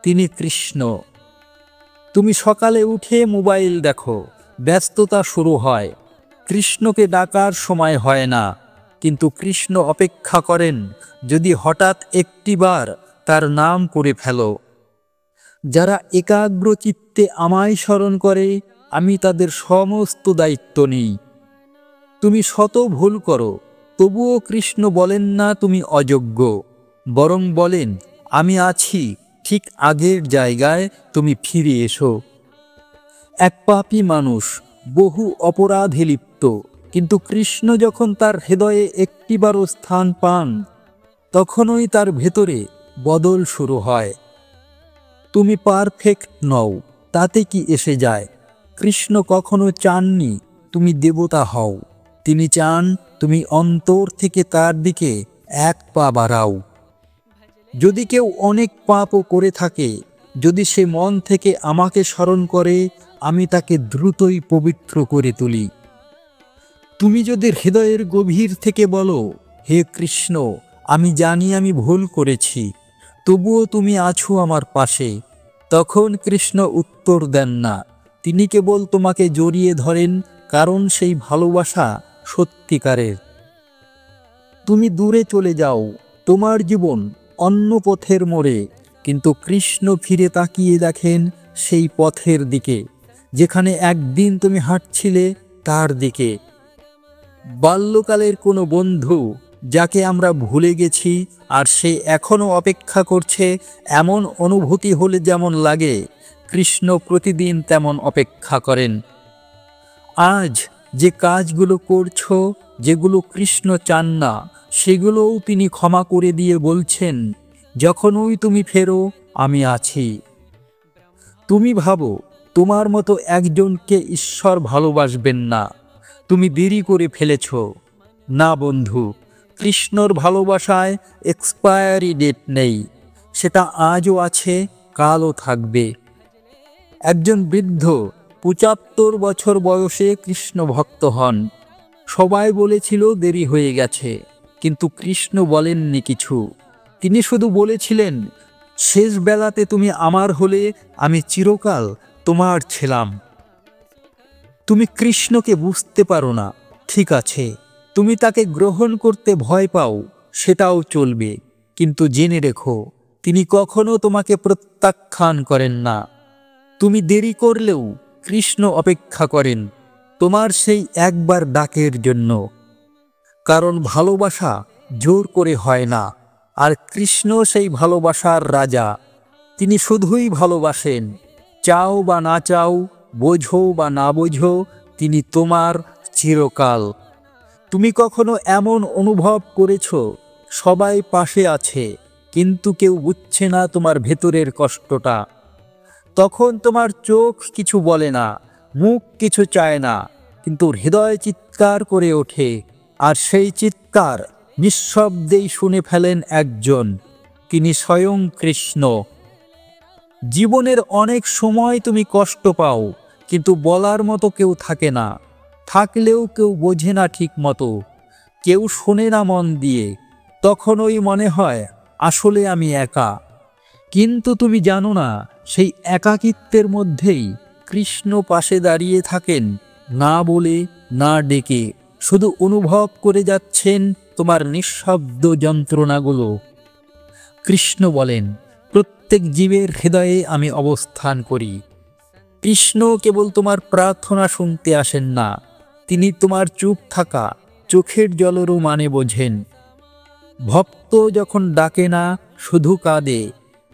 তিনি কৃষ্ণ। তুমি সকালে উঠে মোবাইল দেখো, ব্যস্ততা শুরু হয়, কৃষ্ণকে ডাকার সময় হয় না, কিন্তু কৃষ্ণ অপেক্ষা করেন যদি হঠাৎ একটিবার তার নাম করে ফেলো। যারা একাগ্র চিত্তে আমায় স্মরণ করে, আমি তাদের সমস্ত দায়িত্ব নিই। তুমি শত ভুল করো, তবুও কৃষ্ণ বলেন না তুমি অযোগ্য, বরং বলেন আমি আছি, ঠিক আগের জায়গায়, তুমি ফিরে এসো। এক পাপী মানুষ, বহু অপরাধে লিপ্ত, কিন্তু কৃষ্ণ যখন তার হৃদয়ে একটিবারও স্থান পান, তখনই তার ভেতরে বদল শুরু হয়। তুমি পারফেক্ট নও, তাতে কি এসে যায়? কৃষ্ণ কখনো চাননি তুমি দেবতা হও, তিনি চান তুমি অন্তর থেকে তার দিকে এক পা বাড়াও। যদি কেউ অনেক পাপও করে থাকে, যদি সে মন থেকে আমাকে স্মরণ করে, আমি তাকে দ্রুতই পবিত্র করে তুলি। তুমি যদি হৃদয়ের গভীর থেকে বলো, হে কৃষ্ণ, আমি জানি আমি ভুল করেছি, তবুও তুমি আছো আমার পাশে, তখন কৃষ্ণ উত্তর দেন না, তিনি কেবল তোমাকে জড়িয়ে ধরেন, কারণ সেই ভালোবাসা সত্যিকারের। তুমি দূরে চলে যাও, তোমার জীবন অন্য পথের মোড়ে, কিন্তু কৃষ্ণ ফিরে তাকিয়ে দেখেন সেই পথের দিকে, যেখানে একদিন তুমি হাঁটছিলে তার দিকে। বাল্যকালের কোনো বন্ধু যাকে আমরা ভুলে গেছি আর সে এখনও অপেক্ষা করছে, এমন অনুভূতি হলে যেমন লাগে, কৃষ্ণ প্রতিদিন তেমন অপেক্ষা করেন। আজ যে কাজগুলো করছো, যেগুলো কৃষ্ণ চান না, সেগুলোও তিনি ক্ষমা করে দিয়ে বলছেন, যখনই তুমি ফেরো আমি আছি। তুমি ভাবো তোমার মতো একজনকে ঈশ্বর ভালোবাসবেন না, তুমি দেরি করে ফেলেছ। না বন্ধু, কৃষ্ণর ভালোবাসায় এক্সপায়ারি ডেট নেই, সেটা আজও আছে, কালও থাকবে। একজন বৃদ্ধ ৭৫ বছর বয়সে কৃষ্ণ ভক্ত হন। সবাই বলেছিল দেরি হয়ে গেছে, কিন্তু কৃষ্ণ বলেননি কিছু। তিনি শুধু বলেছিলেন, শেষ বেলাতে তুমি আমার হলে আমি চিরকাল তোমার ছিলাম। তুমি কৃষ্ণকে বুঝতে পারো না, ঠিক আছে, তুমি তাকে গ্রহণ করতে ভয় পাও, সেটাও চলবে, কিন্তু জেনে রেখো তিনি কখনো তোমাকে প্রত্যাখ্যান করেন না। তুমি দেরি করলেও কৃষ্ণ অপেক্ষা করেন তোমার সেই একবার ডাকের জন্য, কারণ ভালোবাসা জোর করে হয় না, আর কৃষ্ণ সেই ভালোবাসার রাজা। তিনি শুধুই ভালোবাসেন, চাও বা না চাও, বোঝো বা না বোঝো, তিনি তোমার চিরকাল। তুমি কখনো এমন অনুভব করেছো সবাই পাশে আছে, কিন্তু কেউ বুঝছে না তোমার ভেতরের কষ্টটা? তখন তোমার চোখ কিছু বলে না, মুখ কিছু চায় না, কিন্তু হৃদয় চিৎকার করে ওঠে, আর সেই চিৎকার নিঃশব্দেই শুনে ফেলেন একজন, তিনি স্বয়ং কৃষ্ণ। জীবনের অনেক সময় তুমি কষ্ট পাও, কিন্তু বলার মতো কেউ থাকে না, থাকলেও কেউ বোঝে না ঠিক মতো, কেউ শোনে না মন দিয়ে, তখনই মনে হয় আসলে আমি একা। কিন্তু তুমি জানো না, সেই একাকিত্বের মধ্যেই কৃষ্ণ পাশে দাঁড়িয়ে থাকেন, না বলে না ডেকে, শুধু অনুভব করে যাচ্ছেন তোমার নিঃশব্দ যন্ত্রণাগুলো। কৃষ্ণ বলেন, প্রত্যেক জীবের হৃদয়ে আমি অবস্থান করি। কৃষ্ণ কেবল তোমার প্রার্থনা শুনতে আসেন না, তিনি তোমার চুপ থাকা চোখের জলেরও মানে বোঝেন। ভক্ত যখন ডাকে না, শুধু কাঁদে,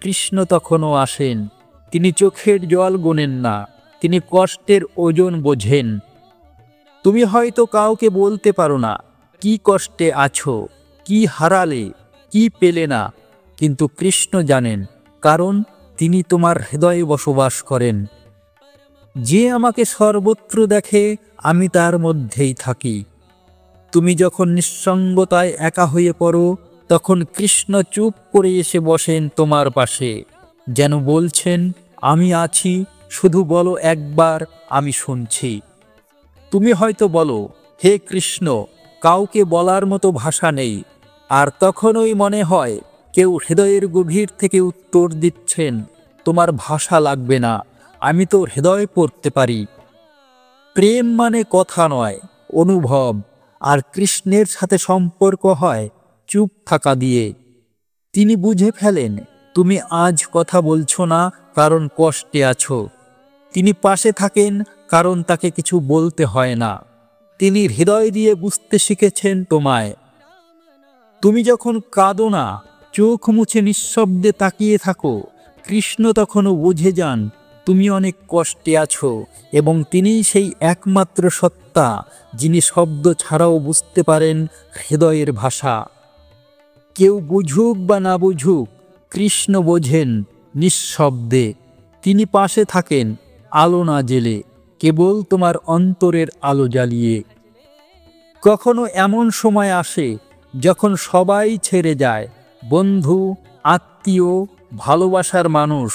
কৃষ্ণ তখনও আসেন। তিনি চোখের জল গোনেন না, তিনি কষ্টের ওজন বোঝেন। তুমি হয়তো কাউকে বলতে পারো না কি কষ্টে আছো, কি হারালে, কি পেলে না, কিন্তু কৃষ্ণ জানেন, কারণ তিনি তোমার হৃদয়ে বসবাস করেন। যে আমাকে সর্বত্র দেখে, আমি তার মধ্যেই থাকি। তুমি যখন নিঃসঙ্গতায় একা হয়ে পড়ো, তখন কৃষ্ণ চুপ করে এসে বসেন তোমার পাশে, যেন বলছেন, আমি আছি, শুধু বলো একবার, আমি শুনছি। তুমি হয়তো বলো, হে কৃষ্ণ, কাউকে বলার মতো ভাষা নেই, আর তখনই মনে হয় কেউ হৃদয়ের গভীর থেকে উত্তর দিচ্ছেন, তোমার ভাষা লাগবে না, আমি তো হৃদয় পড়তে পারি। প্রেম মানে কথা নয়, অনুভব। আর কৃষ্ণের সাথে সম্পর্ক হয় চুপ থাকা দিয়ে। তিনি বুঝে ফেলেন তুমি আজ কথা বলছো না কারণ কষ্টে আছো। তিনি পাশে থাকেন কারণ তাকে কিছু বলতে হয় না। তিনি হৃদয় দিয়ে বুঝতে শিখেছেন তোমায়। তুমি যখন কাঁদো না, চোখ মুছে নিঃশব্দে তাকিয়ে থাকো, কৃষ্ণ তখনও বুঝে যান তুমি অনেক কষ্টে আছো, এবং তিনিই সেই একমাত্র সত্তা যিনি শব্দ ছাড়াও বুঝতে পারেন হৃদয়ের ভাষা। কেউ বুঝুক বা না বুঝুক, কৃষ্ণ বোঝেন নিঃশব্দে। তিনি পাশে থাকেন আলো না জেলে, কেবল তোমার অন্তরের আলো জ্বালিয়ে। কখনো এমন সময় আসে যখন সবাই ছেড়ে যায়, বন্ধু, আত্মীয়, ভালোবাসার মানুষ।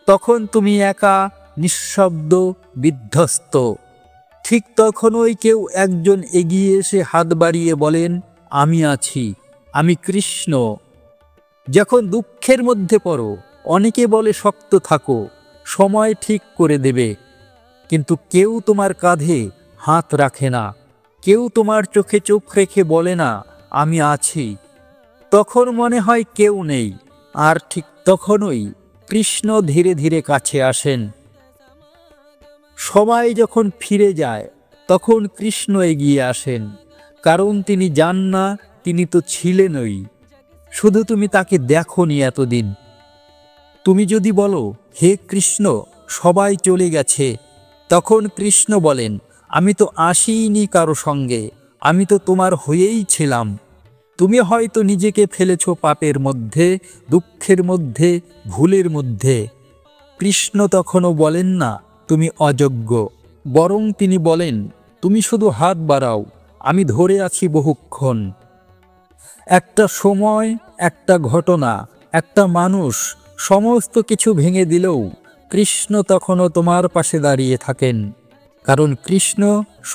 তখন তুমি একা, নিঃশব্দ, বিধ্বস্ত। ঠিক তখনই কেউ একজন এগিয়ে এসে হাত বাড়িয়ে বলেন, আমি আছি, আমি কৃষ্ণ। যখন দুঃখের মধ্যে পড়ো, অনেকে বলে শক্ত থাকো, সময় ঠিক করে দেবে। কিন্তু কেউ তোমার কাঁধে হাত রাখে না, কেউ তোমার চোখে চোখ রেখে বলে না, আমি আছি। তখন মনে হয় কেউ নেই, আর ঠিক তখনই কৃষ্ণ ধীরে ধীরে কাছে আসেন। সবাই যখন ফিরে যায়, তখন কৃষ্ণ এগিয়ে আসেন, কারণ তিনি জান না তিনি তো ছিলেনই, শুধু তুমি তাকে দেখোনি এতদিন। তুমি যদি বলো, হে কৃষ্ণ, সবাই চলে গেছে, তখন কৃষ্ণ বলেন, আমি তো আসিনি কারো সঙ্গে, আমি তো তোমার হয়েই ছিলাম। তুমি হয়তো নিজেকে ফেলেছ পাপের মধ্যে, দুঃখের মধ্যে, ভুলের মধ্যে। কৃষ্ণ তখনও বলেন না তুমি অযোগ্য, বরং তিনি বলেন, তুমি শুধু হাত বাড়াও, আমি ধরে আছি বহুক্ষণ। একটা সময়, একটা ঘটনা, একটা মানুষ সমস্ত কিছু ভেঙে দিলেও কৃষ্ণ তখনও তোমার পাশে দাঁড়িয়ে থাকেন। কারণ কৃষ্ণ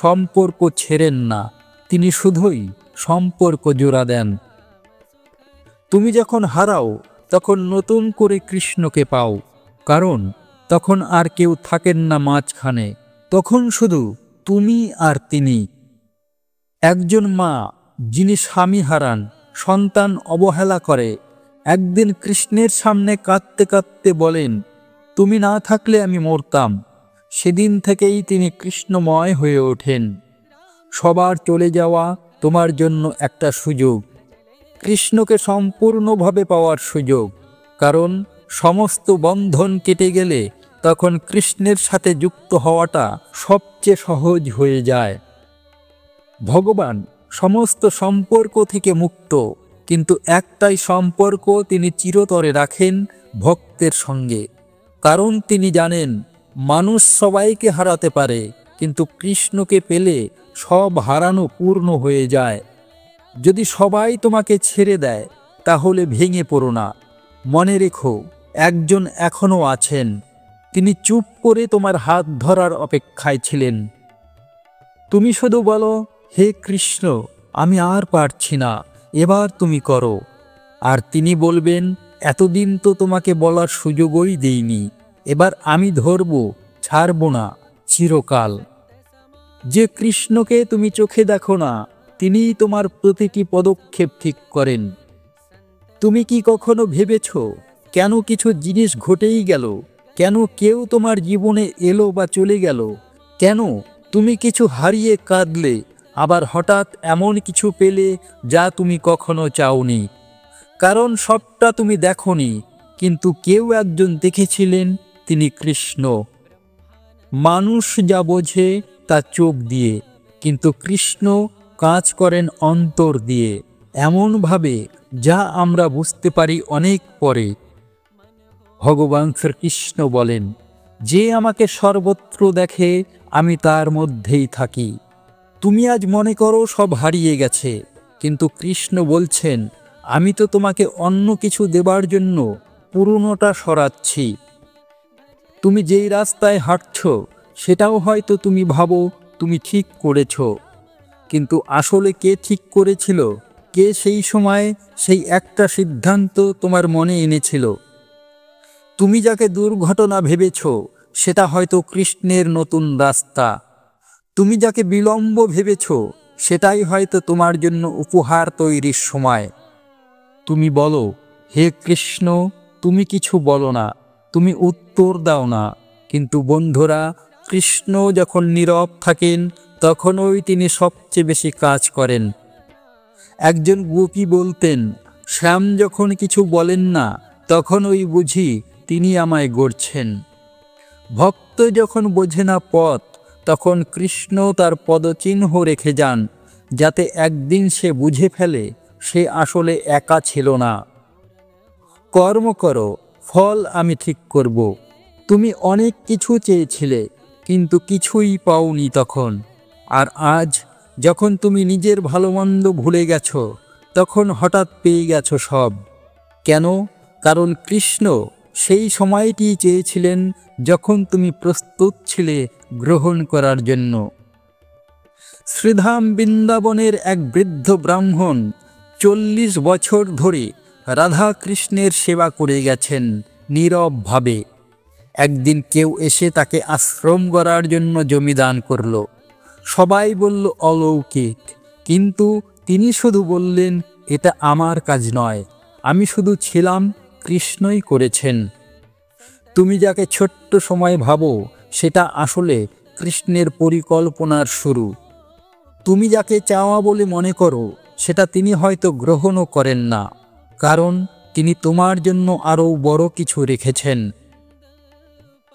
সম্পর্ক ছেড়েন না, তিনি শুধুই সম্পর্ক জোড়া দেন। তুমি যখন হারাও, তখন নতুন করে কৃষ্ণকে পাও, কারণ তখন আর কেউ থাকেন না মাঝখানে, তখন শুধু তুমি আর তিনি। একজন মা যিনি স্বামী হারান, সন্তান অবহেলা করে, একদিন কৃষ্ণের সামনে কাঁদতে কাঁদতে বলেন, তুমি না থাকলে আমি মরতাম। সেদিন থেকেই তিনি কৃষ্ণময় হয়ে ওঠেন। সবার চলে যাওয়া তোমার জন্য একটা সুযোগ, কৃষ্ণকে সম্পূর্ণভাবে পাওয়ার সুযোগ। কারণ সমস্ত বন্ধন কেটে গেলে তখন কৃষ্ণের সাথে যুক্ত হওয়াটা সবচেয়ে সহজ হয়ে যায়। ভগবান সমস্ত সম্পর্ক থেকে মুক্ত, কিন্তু একটাই সম্পর্ক তিনি চিরতরে রাখেন ভক্তের সঙ্গে। কারণ তিনি জানেন মানুষ সবাইকে হারাতে পারে, কিন্তু কৃষ্ণকে পেলে সব হারানো পূর্ণ হয়ে যায়। যদি সবাই তোমাকে ছেড়ে দেয়, তাহলে ভেঙে পড়ো না। মনে রেখো, একজন এখনো আছেন, তিনি চুপ করে তোমার হাত ধরার অপেক্ষায় ছিলেন। তুমি শুধু বলো, হে কৃষ্ণ, আমি আর পারছি না, এবার তুমি করো। আর তিনি বলবেন, এতদিন তো তোমাকে বলার সুযোগই দেইনি, এবার আমি ধরব, ছাড়ব না, চিরকাল। যে কৃষ্ণকে তুমি চোখে দেখো না, তিনিই তোমার প্রতিটি পদক্ষেপ ঠিক করেন। তুমি কি কখনো ভেবেছ কেন কিছু জিনিস ঘটেই গেল? কেন কেউ তোমার জীবনে এলো বা চলে গেল? কেন তুমি কিছু হারিয়ে কাঁদলে, আবার হঠাৎ এমন কিছু পেলে যা তুমি কখনো চাওনি? কারণ সবটা তুমি দেখোনি, কিন্তু কেউ একজন দেখেছিলেন, তিনি কৃষ্ণ। মানুষ যা বোঝে তা চোখ দিয়ে, কিন্তু কৃষ্ণ কাজ করেন অন্তর দিয়ে, এমনভাবে যা আমরা বুঝতে পারি অনেক পরে। ভগবান শ্রীকৃষ্ণ বলেন, যে আমাকে সর্বত্র দেখে, আমি তার মধ্যেই থাকি। তুমি আজ মনে করো সব হারিয়ে গেছে, কিন্তু কৃষ্ণ বলছেন, আমি তো তোমাকে অন্য কিছু দেবার জন্য পুরনোটা সরাচ্ছি। তুমি যেই রাস্তায় হাঁটছ, সেটাও হয়তো তুমি ভাবো তুমি ঠিক করেছ, কিন্তু আসলে কে ঠিক করেছিল? কে সেই সময় সেই একটা সিদ্ধান্ত তোমার মনে এনেছিল? তুমি যাকে দুর্ঘটনা ভেবেছ, সেটা হয়তো কৃষ্ণের নতুন রাস্তা। তুমি যাকে বিলম্ব ভেবেছ, সেটাই হয়তো তোমার জন্য উপহার তৈরির সময়। তুমি বলো, হে কৃষ্ণ, তুমি কিছু বলো না, তুমি উত্তর দাও না। কিন্তু বন্ধুরা, কৃষ্ণ যখন নীরব থাকেন, তখনই তিনি সবচেয়ে বেশি কাজ করেন। একজন গোপী বলতেন, শ্যাম যখন কিছু বলেন না, তখনই বুঝি তিনি আমায় গড়ছেন। ভক্ত যখন বোঝে না পথ, তখন কৃষ্ণ তার পদচিহ্ন রেখে যান, যাতে একদিন সে বুঝে ফেলে সে আসলে একা ছিল না। কর্ম করো, ফল আমি ঠিক করব। তুমি অনেক কিছু চেয়েছিলে, কিন্তু কিছুই পাওনি তখন। আর আজ যখন তুমি নিজের ভালোমন্দ ভুলে গেছো, তখন হঠাৎ পেয়ে গেছো সব। কেন? কারণ কৃষ্ণ সেই সময়টি চেয়েছিলেন যখন তুমি প্রস্তুত ছিলে গ্রহণ করার জন্য। শ্রীধাম বৃন্দাবনের এক বৃদ্ধ ব্রাহ্মণ 40 বছর ধরে রাধা কৃষ্ণের সেবা করে গেছেন নীরবভাবে। একদিন কেউ এসে তাকে আশ্রম গড়ার জন্য জমি দান করল। সবাই বলল অলৌকিক, কিন্তু তিনি শুধু বললেন, এটা আমার কাজ নয়, আমি শুধু ছিলাম, কৃষ্ণই করেছেন। তুমি যাকে ছোট্ট সময় ভাবো, সেটা আসলে কৃষ্ণের পরিকল্পনার শুরু। তুমি যাকে চাওয়া বলে মনে করো, সেটা তিনি হয়তো গ্রহণও করেন না, কারণ তিনি তোমার জন্য আরও বড় কিছু রেখেছেন।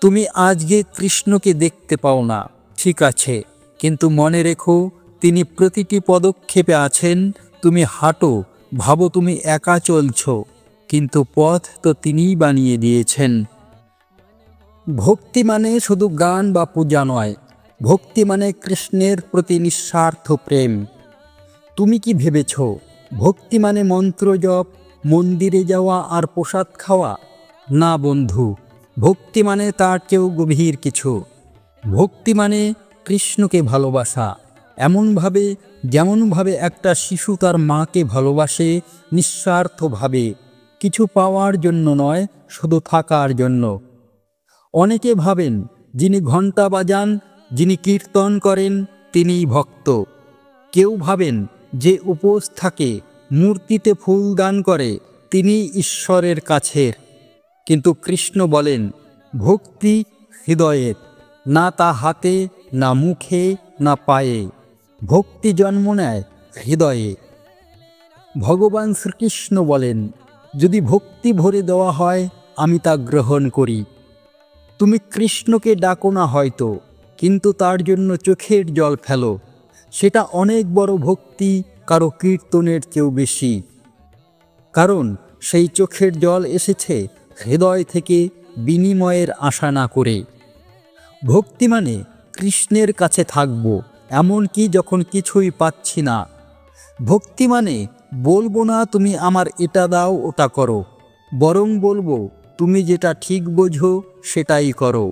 তুমি আজকে কৃষ্ণকে দেখতে পাও না, ঠিক আছে, কিন্তু মনে রেখো তিনি প্রতিটি পদক্ষেপে আছেন। তুমি হাঁটো, ভাবো তুমি একা চলছ, কিন্তু পথ তো তিনিই বানিয়ে দিয়েছেন। ভক্তি মানে শুধু গান বা পূজা নয়, ভক্তি মানে কৃষ্ণের প্রতি নিঃস্বার্থ প্রেম। তুমি কি ভেবেছ ভক্তি মানে মন্ত্র জপ, মন্দিরে যাওয়া আর প্রসাদ খাওয়া? না বন্ধু, ভক্তি মানে তার চেয়েও গভীর কিছু। ভক্তি মানে কৃষ্ণকে ভালোবাসা এমনভাবে, যেমনভাবে একটা শিশু তার মাকে ভালোবাসে, নিঃস্বার্থভাবে, কিছু পাওয়ার জন্য নয়, শুধু থাকার জন্য। অনেকে ভাবেন যিনি ঘণ্টা বাজান, যিনি কীর্তন করেন, তিনিই ভক্ত। কেউ ভাবেন যে উপোস থাকে, মূর্তিতে ফুল দান করে, তিনিই ঈশ্বরের কাছের। কিন্তু কৃষ্ণ বলেন, ভক্তি হৃদয়ের, না তা হাতে, না মুখে, না পায়ে। ভক্তি জন্ম নেয় হৃদয়ে। ভগবান শ্রীকৃষ্ণ বলেন, যদি ভক্তি ভরে দেওয়া হয়, আমি তা গ্রহণ করি। তুমি কৃষ্ণকে ডাকো না হয়তো, কিন্তু তার জন্য চোখের জল ফেলো। সেটা অনেক বড় ভক্তি, কারো কীর্তনের চেয়েও বেশি। কারণ সেই চোখের জল এসেছে হৃদয় থেকে, বিনিময়ের আশা না করে। ভক্তি মানে কৃষ্ণের কাছে থাকব, এমনকি যখন কিছুই পাচ্ছি না। ভক্তি মানে বলবো না তুমি আমার এটা দাও ওটা করো, বরং বলবো তুমি যেটা ঠিক বোঝো সেটাই করো,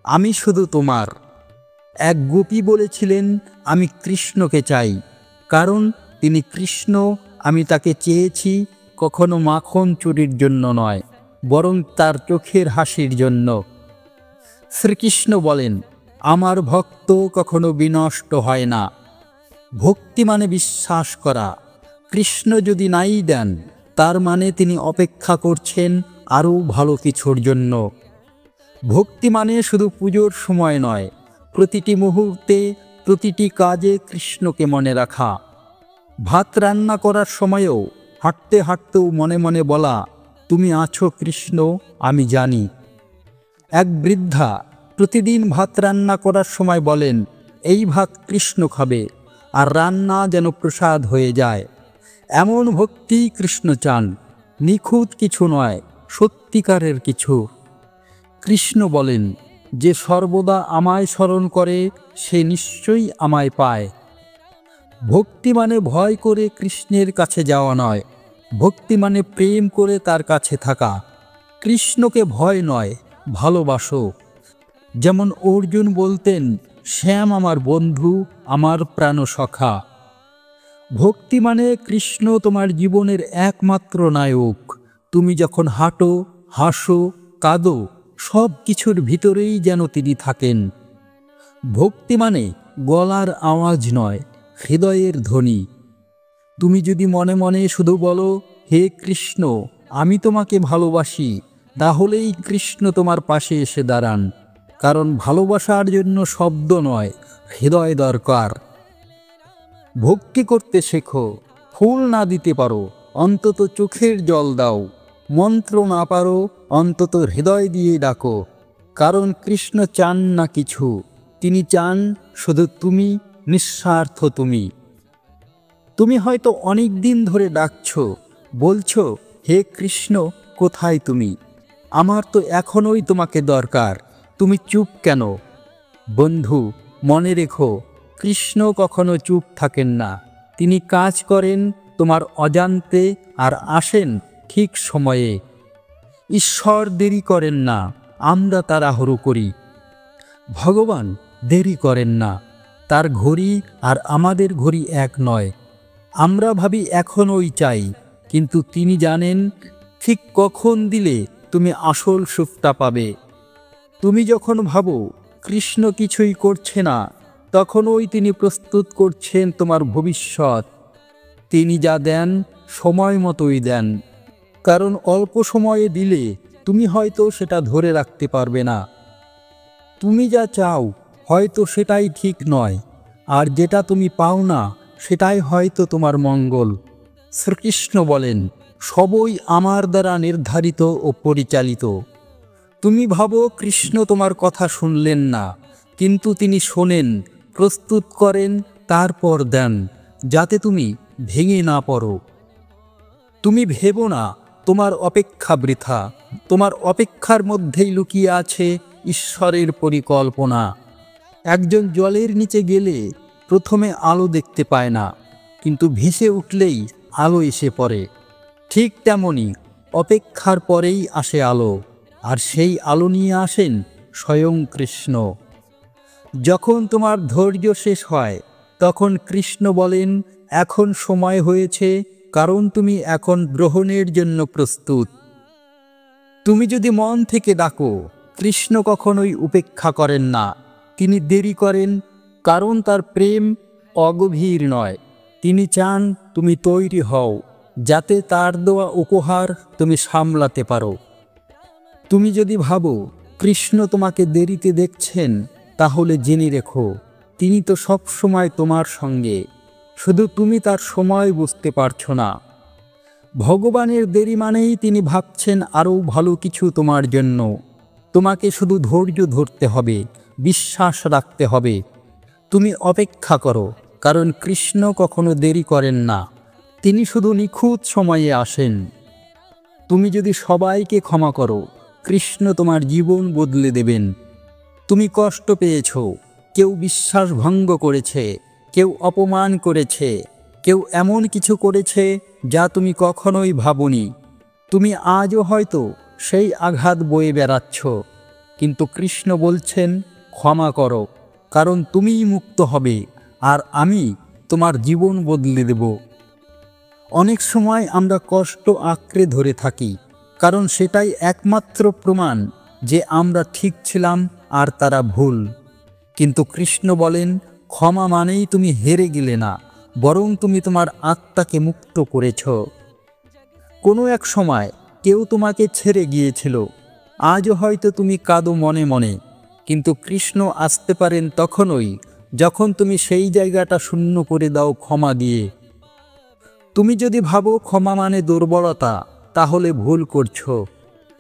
আমি শুধু তোমার। এক গোপী বলেছিলেন, আমি কৃষ্ণকে চাই, কারণ তিনি কৃষ্ণ। আমি তাকে চেয়েছি কখনো মাখন চুরির জন্য নয়, বরং তার চোখের হাসির জন্য। শ্রীকৃষ্ণ বলেন, আমার ভক্ত কখনো বিনষ্ট হয় না। ভক্তি মানে বিশ্বাস করা, কৃষ্ণ যদি নাই দেন, তার মানে তিনি অপেক্ষা করছেন আরও ভালো কিছুর জন্য। ভক্তি মানে শুধু পুজোর সময় নয়, প্রতিটি মুহূর্তে, প্রতিটি কাজে কৃষ্ণকে মনে রাখা। ভাত রান্না করার সময়ও হাঁটতে হাঁটতেও মনে মনে বলা, তুমি আছো কৃষ্ণ, আমি জানি। এক বৃদ্ধা প্রতিদিন ভাত রান্না করার সময় বলেন, এই ভাত কৃষ্ণ খাবে, আর রান্না যেন প্রসাদ হয়ে যায়। এমন ভক্তি কৃষ্ণ চান, নিখুঁত কিছু নয়, সত্যিকারের কিছু। কৃষ্ণ বলেন, যে সর্বদা আমায় স্মরণ করে, সে নিশ্চয়ই আমায় পায়। ভক্তি মানে ভয় করে কৃষ্ণের কাছে যাওয়া নয়, ভক্তি মানে প্রেম করে তার কাছে থাকা। কৃষ্ণকে ভয় নয়, ভালোবাসো। যেমন অর্জুন বলতেন, শ্যাম আমার বন্ধু, আমার প্রাণসখা। ভক্তি মানে কৃষ্ণ তোমার জীবনের একমাত্র নায়ক। তুমি যখন হাঁটো, হাসো, কাঁদো, সব কিছুর ভিতরেই যেন তিনি থাকেন। ভক্তি মানে গলার আওয়াজ নয়, হৃদয়ের ধ্বনি। তুমি যদি মনে মনে শুধু বলো, হে কৃষ্ণ আমি তোমাকে ভালোবাসি, তাহলেই কৃষ্ণ তোমার পাশে এসে দাঁড়ান। কারণ ভালোবাসার জন্য শব্দ নয়, হৃদয় দরকার। ভক্তি করতে শেখো, ফুল না দিতে পারো অন্তত চোখের জল দাও, মন্ত্র না পারো অন্তত হৃদয় দিয়ে ডাকো। কারণ কৃষ্ণ চান না কিছু, তিনি চান শুধু তুমি, নিঃস্বার্থ তুমি। তুমি হয়তো অনেক দিন ধরে ডাকছো, বলছো, হে কৃষ্ণ কোথায় তুমি? আমার তো এখনোই তোমাকে দরকার, তুমি চুপ কেন? বন্ধু, মনে রেখো, কৃষ্ণ কখনো চুপ থাকেন না। তিনি কাজ করেন তোমার অজান্তে আর আসেন ঠিক সময়ে। ঈশ্বর দেরি করেন না, আমরা তাড়াহুড়ো করি। ভগবান দেরি করেন না, তার ঘড়ি আর আমাদের ঘড়ি এক নয়। আমরা ভাবি এখনই চাই, কিন্তু তিনি জানেন ঠিক কখন দিলে তুমি আসল সুখটা পাবে। তুমি যখন ভাবো কৃষ্ণ কিছুই করছে না, তখনই তিনি প্রস্তুত করছেন তোমার ভবিষ্যৎ। তিনি যা দেন সময় মতোই দেন। কারণ অল্প সময়ে দিলে তুমি হয়তো সেটা ধরে রাখতে পারবে না। তুমি যা চাও হয়তো সেটাই ঠিক নয়, আর যেটা তুমি পাও না সেটাই হয়তো তোমার মঙ্গল। শ্রীকৃষ্ণ বলেন, সবই আমার দ্বারা নির্ধারিত ও পরিচালিত। তুমি ভাবো কৃষ্ণ তোমার কথা শুনলেন না, কিন্তু তিনি শোনেন, প্রস্তুত করেন, তারপর দেন, যাতে তুমি ভেঙে না পড়ো। তুমি ভেবো না তোমার অপেক্ষা বৃথা, তোমার অপেক্ষার মধ্যেই লুকিয়ে আছে ঈশ্বরের পরিকল্পনা। একজন জলের নিচে গেলে প্রথমে আলো দেখতে পায় না, কিন্তু ভেসে উঠলেই আলো এসে পড়ে। ঠিক তেমনি অপেক্ষার পরেই আসে আলো, আর সেই আলো নিয়ে আসেন স্বয়ং কৃষ্ণ। যখন তোমার ধৈর্য শেষ হয়, তখন কৃষ্ণ বলেন, এখন সময় হয়েছে, কারণ তুমি এখন গ্রহণের জন্য প্রস্তুত। তুমি যদি মন থেকে ডাকো, কৃষ্ণ কখনোই উপেক্ষা করেন না। তিনি দেরি করেন, কারণ তার প্রেম অগভীর নয়। তিনি চান তুমি তৈরি হও, যাতে তার দেওয়া উপহার তুমি সামলাতে পারো। তুমি যদি ভাবো কৃষ্ণ তোমাকে দেরিতে দেখছেন, তাহলে জেনে রেখো, তিনি তো সব সময় তোমার সঙ্গে, শুধু তুমি তার সময় বুঝতে পারছো না। ভগবানের দেরি মানেই তিনি ভাবছেন আরও ভালো কিছু তোমার জন্য। তোমাকে শুধু ধৈর্য ধরতে হবে, বিশ্বাস রাখতে হবে। তুমি অপেক্ষা করো, কারণ কৃষ্ণ কখনো দেরি করেন না, তিনি শুধু নিখুঁত সময়ে আসেন। তুমি যদি সবাইকে ক্ষমা করো, কৃষ্ণ তোমার জীবন বদলে দেবেন। তুমি কষ্ট পেয়েছ, কেউ বিশ্বাস ভঙ্গ করেছে, কেউ অপমান করেছে, কেউ এমন কিছু করেছে যা তুমি কখনোই ভাবনি। তুমি আজও হয়তো সেই আঘাত বয়ে বেড়াচ্ছ, কিন্তু কৃষ্ণ বলছেন, ক্ষমা করো, কারণ তুমিই মুক্ত হবে, আর আমি তোমার জীবন বদলে দেব। অনেক সময় আমরা কষ্ট আঁকড়ে ধরে থাকি, কারণ সেটাই একমাত্র প্রমাণ যে আমরা ঠিক ছিলাম আর তারা ভুল। কিন্তু কৃষ্ণ বলেন, ক্ষমা মানেই তুমি হেরে গেলে না, বরং তুমি তোমার আত্মাকে মুক্ত করেছ। কোনো এক সময় কেউ তোমাকে ছেড়ে গিয়েছিল, আজও হয়তো তুমি কাঁদো মনে মনে, কিন্তু কৃষ্ণ আসতে পারেন তখনই যখন তুমি সেই জায়গাটা শূন্য করে দাও ক্ষমা দিয়ে। তুমি যদি ভাবো ক্ষমা মানে দুর্বলতা, তাহলে ভুল করছো।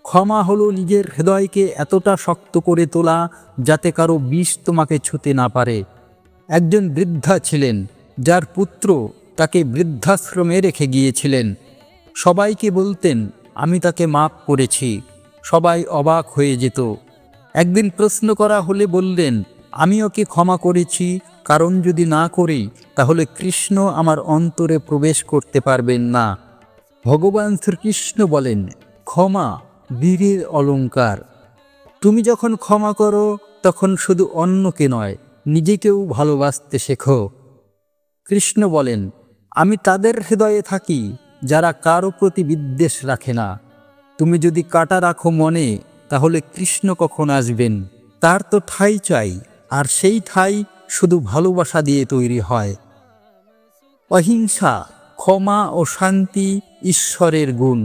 ক্ষমা হলো নিজের হৃদয়কে এতটা শক্ত করে তোলা যাতে কারো বিষ তোমাকে ছুঁতে না পারে। একজন বৃদ্ধা ছিলেন, যার পুত্র তাকে বৃদ্ধাশ্রমে রেখে গিয়েছিলেন। সবাইকে বলতেন, আমি তাকে মাপ করেছি। সবাই অবাক হয়ে যেত। একদিন প্রশ্ন করা হলে বললেন, আমি ওকে ক্ষমা করেছি, কারণ যদি না করি তাহলে কৃষ্ণ আমার অন্তরে প্রবেশ করতে পারবেন না। ভগবান শ্রীকৃষ্ণ বলেন, ক্ষমা বীরের অলংকার। তুমি যখন ক্ষমা করো, তখন শুধু অন্যকে নয়, নিজেকেও ভালোবাসতে শেখো। কৃষ্ণ বলেন, আমি তাদের হৃদয়ে থাকি যারা কারো প্রতি বিদ্বেষ রাখে না। তুমি যদি কাটা রাখো মনে, তাহলে কৃষ্ণ কখন আসবেন? তার তো ঠাঁই চাই, আর সেই ঠাঁই শুধু ভালোবাসা দিয়ে তৈরি হয়। অহিংসা, ক্ষমা ও শান্তি ঈশ্বরের গুণ।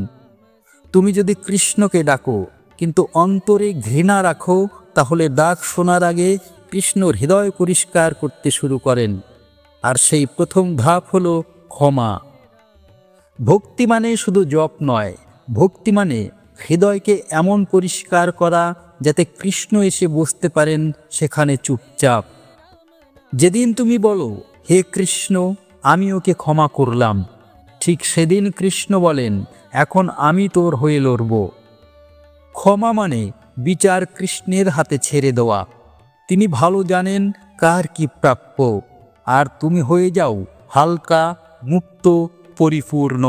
তুমি যদি কৃষ্ণকে ডাকো কিন্তু অন্তরে ঘৃণা রাখো, তাহলে ডাক শোনার আগে কৃষ্ণ হৃদয় পরিষ্কার করতে শুরু করেন। আর সেই প্রথম ধাপ হলো ক্ষমা। ভক্তি মানে শুধু জপ নয়, ভক্তি মানে হৃদয়কে এমন পরিষ্কার করা যাতে কৃষ্ণ এসে বসতে পারেন সেখানে চুপচাপ। যেদিন তুমি বলো, হে কৃষ্ণ, আমি ওকে ক্ষমা করলাম, ঠিক সেদিন কৃষ্ণ বলেন, এখন আমি তোর হয়ে লড়ব। ক্ষমা মানে বিচার কৃষ্ণের হাতে ছেড়ে দেওয়া। তিনি ভালো জানেন কার কি প্রাপ্য, আর তুমি হয়ে যাও হালকা, মুক্ত, পরিপূর্ণ।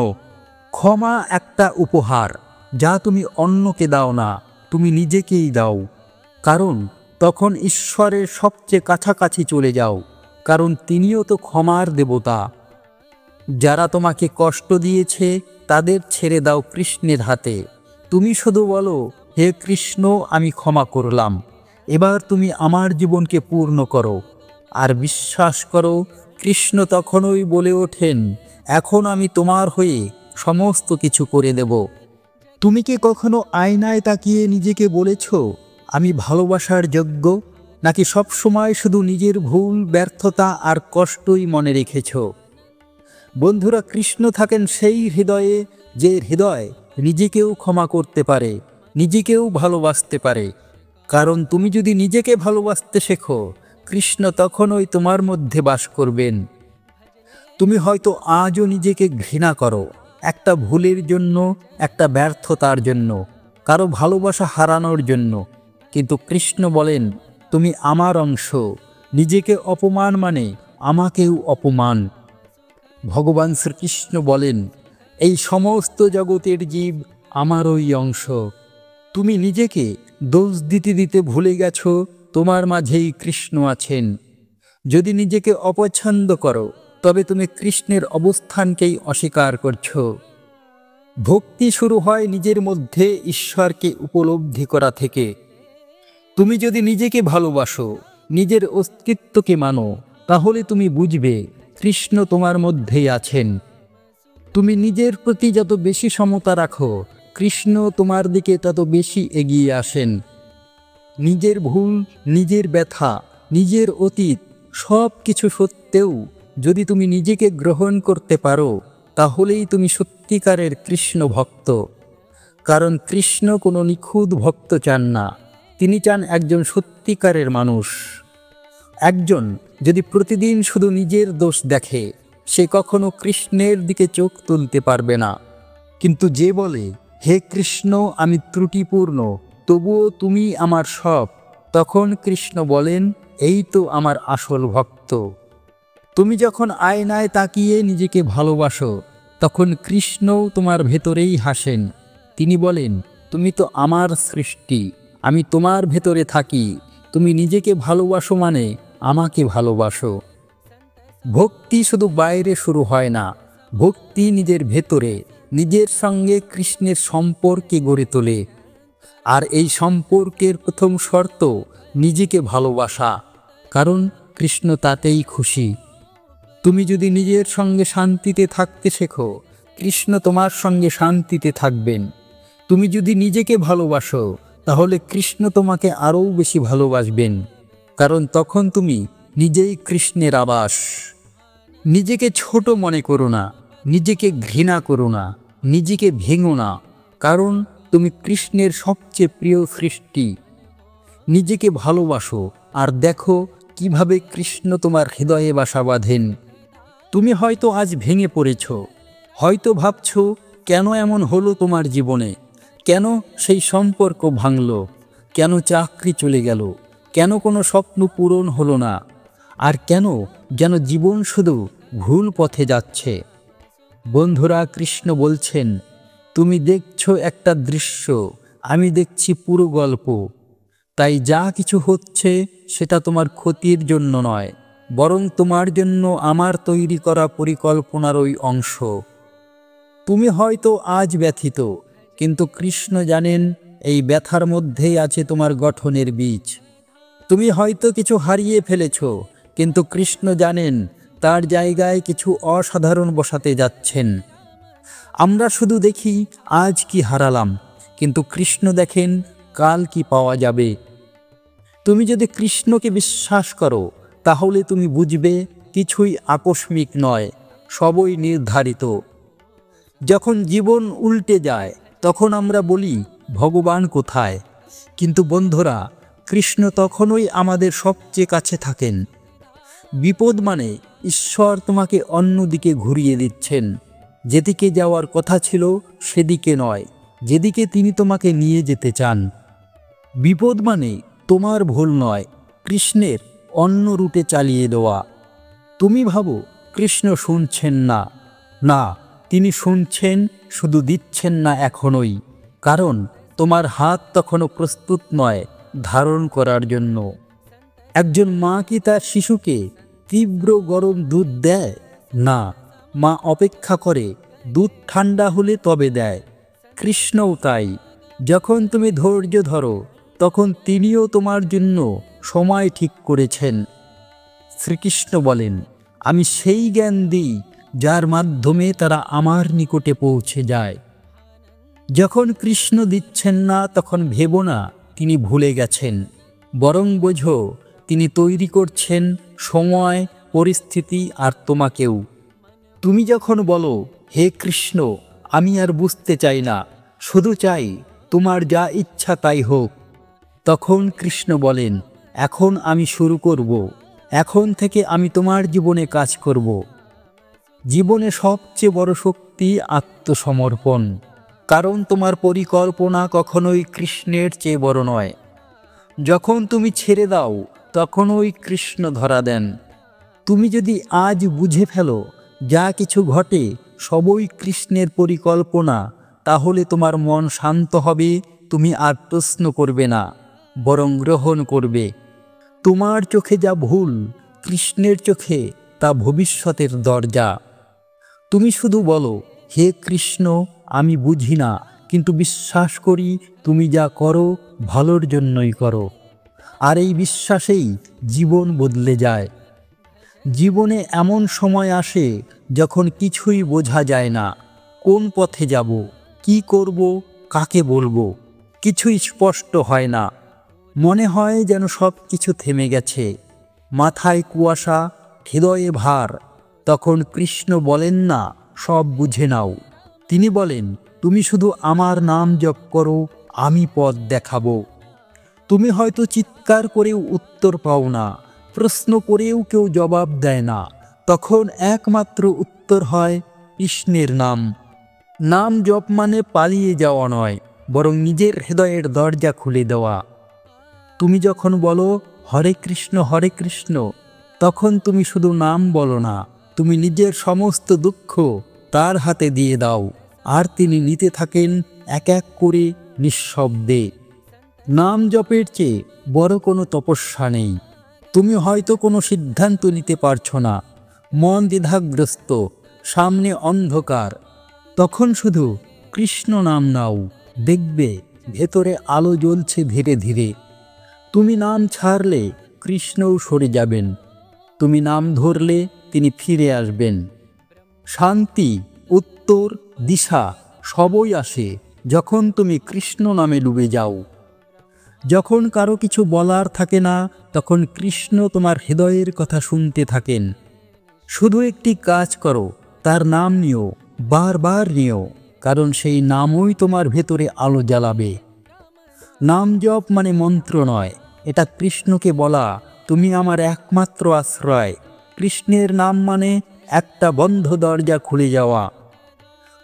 ক্ষমা একটা উপহার যা তুমি অন্যকে দাও না, তুমি নিজেকেই দাও। কারণ তখন ঈশ্বরের সবচেয়ে কাছাকাছি চলে যাও, কারণ তিনিও তো ক্ষমার দেবতা। যারা তোমাকে কষ্ট দিয়েছে তাদের ছেড়ে দাও কৃষ্ণের হাতে। তুমি শুধু বলো, হে কৃষ্ণ, আমি ক্ষমা করলাম, এবার তুমি আমার জীবনকে পূর্ণ করো। আর বিশ্বাস করো, কৃষ্ণ তখনই বলে ওঠেন, এখন আমি তোমার হয়ে সমস্ত কিছু করে দেব। তুমি কি কখনো আয়নায় তাকিয়ে নিজেকে বলেছ, আমি ভালোবাসার যোগ্য? নাকি সব সময় শুধু নিজের ভুল, ব্যর্থতা আর কষ্টই মনে রেখেছ? বন্ধুরা, কৃষ্ণ থাকেন সেই হৃদয়ে যে হৃদয় নিজেকেও ক্ষমা করতে পারে, নিজেকেও ভালোবাসতে পারে। কারণ তুমি যদি নিজেকে ভালোবাসতে শেখো, কৃষ্ণ তখনই তোমার মধ্যে বাস করবেন। তুমি হয়তো আজও নিজেকে ঘৃণা করো, একটা ভুলের জন্য, একটা ব্যর্থতার জন্য, কারো ভালোবাসা হারানোর জন্য। কিন্তু কৃষ্ণ বলেন, তুমি আমার অংশ। নিজেকে অপমান মানে আমাকেও অপমান। ভগবান শ্রীকৃষ্ণ বলেন, এই সমস্ত জগতের জীব আমারই অংশ। তুমি নিজেকে দোষ দিতে দিতে ভুলে গেছো তোমার মাঝেই কৃষ্ণ আছেন। যদি নিজেকে অপছন্দ করো, তবে তুমি কৃষ্ণের অবস্থানকেই অস্বীকার করছো। ভক্তি শুরু হয় নিজের মধ্যে ঈশ্বরকে উপলব্ধি করা থেকে। তুমি যদি নিজেকে ভালোবাসো, নিজের অস্তিত্বকে মানো, তাহলে তুমি বুঝবে কৃষ্ণ তোমার মধ্যেই আছেন। তুমি নিজের প্রতি যত বেশি সমতা রাখো, কৃষ্ণ তোমার দিকে তত বেশি এগিয়ে আসেন। নিজের ভুল, নিজের ব্যথা, নিজের অতীত সব কিছু সত্ত্বেও যদি তুমি নিজেকে গ্রহণ করতে পারো, তাহলেই তুমি সত্যিকারের কৃষ্ণ ভক্ত। কারণ কৃষ্ণ কোনো নিখুঁত ভক্ত চান না, তিনি চান একজন সত্যিকারের মানুষ। একজন যদি প্রতিদিন শুধু নিজের দোষ দেখে, সে কখনো কৃষ্ণের দিকে চোখ তুলতে পারবে না। কিন্তু যে বলে, হে কৃষ্ণ, আমি ত্রুটিপূর্ণ, তবুও তুমি আমার সব, তখন কৃষ্ণ বলেন, এই তো আমার আসল ভক্ত। তুমি যখন আয়নায় তাকিয়ে নিজেকে ভালোবাসো, তখন কৃষ্ণও তোমার ভেতরেই হাসেন। তিনি বলেন, তুমি তো আমার সৃষ্টি, আমি তোমার ভেতরে থাকি। তুমি নিজেকে ভালোবাসো মানে আমাকে ভালোবাসো। ভক্তি শুধু বাইরে শুরু হয় না, ভক্তি নিজের ভেতরে, নিজের সঙ্গে কৃষ্ণের সম্পর্কে গড়ে তোলে। আর এই সম্পর্কের প্রথম শর্ত নিজেকে ভালোবাসা, কারণ কৃষ্ণ তাতেই খুশি। তুমি যদি নিজের সঙ্গে শান্তিতে থাকতে শেখো, কৃষ্ণ তোমার সঙ্গে শান্তিতে থাকবেন। তুমি যদি নিজেকে ভালোবাসো, তাহলে কৃষ্ণ তোমাকে আরও বেশি ভালোবাসবেন, কারণ তখন তুমি নিজেই কৃষ্ণের আবাস। নিজেকে ছোট মনে করো না, নিজেকে ঘৃণা করো না, নিজেকে ভেঙো না, কারণ তুমি কৃষ্ণের সবচেয়ে প্রিয় সৃষ্টি। নিজেকে ভালোবাসো আর দেখো কিভাবে কৃষ্ণ তোমার হৃদয়ে বাসা বাঁধেন। তুমি হয়তো আজ ভেঙে পড়েছ, হয়তো ভাবছ, কেন এমন হলো তোমার জীবনে? কেন সেই সম্পর্ক ভাঙল? কেন চাকরি চলে গেল? কেন কোনো স্বপ্ন পূরণ হলো না? আর কেন যেন জীবন শুধু ভুল পথে যাচ্ছে? বন্ধুরা, কৃষ্ণ বলছেন, তুমি দেখছো একটা দৃশ্য, আমি দেখছি পুরো গল্প। তাই যা কিছু হচ্ছে সেটা তোমার ক্ষতির জন্য নয়, বরং তোমার জন্য আমার তৈরি করা পরিকল্পনারই অংশ। তুমি হয়তো আজ ব্যথিত, কিন্তু কৃষ্ণ জানেন এই ব্যথার মধ্যেই আছে তোমার গঠনের বীজ। তুমি হয়তো কিছু হারিয়ে ফেলেছ, কিন্তু কৃষ্ণ জানেন তার জায়গায় কিছু অসাধারণ বসাতে যাচ্ছেন। আমরা শুধু দেখি আজ কি হারালাম, কিন্তু কৃষ্ণ দেখেন কাল কি পাওয়া যাবে। তুমি যদি কৃষ্ণকে বিশ্বাস করো, তাহলে তুমি বুঝবে কিছুই আকস্মিক নয়, সবই নির্ধারিত। যখন জীবন উল্টে যায় তখন আমরা বলি ভগবান কোথায়, কিন্তু বন্ধুরা, কৃষ্ণ তখনই আমাদের সবচেয়ে কাছে থাকেন। বিপদ মানে ঈশ্বর তোমাকে অন্যদিকে ঘুরিয়ে দিচ্ছেন, যেদিকে যাওয়ার কথা ছিল সেদিকে নয়, যেদিকে তিনি তোমাকে নিয়ে যেতে চান। বিপদ মানে তোমার ভুল নয়, কৃষ্ণের অন্য রুটে চালিয়ে দেওয়া। তুমি ভাবো কৃষ্ণ শুনছেন না, না, তিনি শুনছেন, শুধু দিচ্ছেন না এখনই, কারণ তোমার হাত তখনও প্রস্তুত নয় ধারণ করার জন্য। একজন মা কি তার শিশুকে তীব্র গরম দুধ দেয়? না, মা অপেক্ষা করে দুধ ঠান্ডা হলে তবে দেয়। কৃষ্ণও তাই। যখন তুমি ধৈর্য ধরো, তখন তিনিও তোমার জন্য সময় ঠিক করেছেন। শ্রীকৃষ্ণ বলেন, আমি সেই জ্ঞান দিই যার মাধ্যমে তারা আমার নিকটে পৌঁছে যায়। যখন কৃষ্ণ দিচ্ছেন না, তখন ভেবো না তিনি ভুলে গেছেন, বরং বোঝো তিনি তৈরি করছেন সময়, পরিস্থিতি আর তোমাকেও। তুমি যখন বলো, হে কৃষ্ণ, আমি আর বুঝতে চাই না, শুধু চাই তোমার যা ইচ্ছা তাই হোক, তখন কৃষ্ণ বলেন, এখন আমি শুরু করব, এখন থেকে আমি তোমার জীবনে কাজ করব। জীবনে সবচেয়ে বড় শক্তি আত্মসমর্পণ, কারণ তোমার পরিকল্পনা কখনোই কৃষ্ণের চেয়ে বড় নয়। যখন তুমি ছেড়ে দাও, তখন ওই কৃষ্ণ ধরা দেন। তুমি যদি আজ বুঝে ফেলো যা কিছু ঘটে সবই কৃষ্ণের পরিকল্পনা, তাহলে তোমার মন শান্ত হবে, তুমি আর প্রশ্ন করবে না, বরং গ্রহণ করবে। তোমার চোখে যা ভুল, কৃষ্ণের চোখে তা ভবিষ্যতের দরজা। তুমি শুধু বলো, হে কৃষ্ণ, আমি বুঝি না, কিন্তু বিশ্বাস করি তুমি যা করো ভালোর জন্যই করো। আর এই বিশ্বাসেই জীবন বদলে যায়। জীবনে এমন সময় আসে যখন কিছুই বোঝা যায় না, কোন পথে যাব, কি করব, কাকে বলবো, কিছুই স্পষ্ট হয় না। মনে হয় যেন সব কিছু থেমে গেছে, মাথায় কুয়াশা, হৃদয়ে ভার। তখন কৃষ্ণ বলেন না সব বুঝে নাও, তিনি বলেন, তুমি শুধু আমার নাম জপ করো, আমি পথ দেখাবো। তুমি হয়তো চিৎকার করেও উত্তর পাও না, প্রশ্ন করেও কেউ জবাব দেয় না, তখন একমাত্র উত্তর হয় কৃষ্ণের নাম। নাম জপ মানে পালিয়ে যাওয়া নয়, বরং নিজের হৃদয়ের দরজা খুলে দেওয়া। তুমি যখন বলো হরে কৃষ্ণ, তখন তুমি শুধু নাম বলো না, তুমি নিজের সমস্ত দুঃখ তার হাতে দিয়ে দাও, আর তিনি নিতে থাকেন এক এক করে নিঃশব্দে। নাম জপের চেয়ে বড় কোনো তপস্যা নেই। তুমি হয়তো কোনো সিদ্ধান্ত নিতে পারছো না, মন দ্বিধাগ্রস্ত, সামনে অন্ধকার, তখন শুধু কৃষ্ণ নাম নাও, দেখবে ভেতরে আলো জ্বলছে ধীরে ধীরে। তুমি নাম ছাড়লে কৃষ্ণও সরে যাবেন, তুমি নাম ধরলে তিনি ফিরে আসবেন। শান্তি, উত্তর, দিশা সবই আসে যখন তুমি কৃষ্ণ নামে ডুবে যাও। যখন কারো কিছু বলার থাকে না, তখন কৃষ্ণ তোমার হৃদয়ের কথা শুনতে থাকেন। শুধু একটি কাজ করো, তার নাম নিও, বারবার নিও, কারণ সেই নামই তোমার ভেতরে আলো জ্বালাবে। নাম জপ মানে মন্ত্র নয়, এটা কৃষ্ণকে বলা, তুমি আমার একমাত্র আশ্রয়। কৃষ্ণের নাম মানে একটা বন্ধ দরজা খুলে যাওয়া।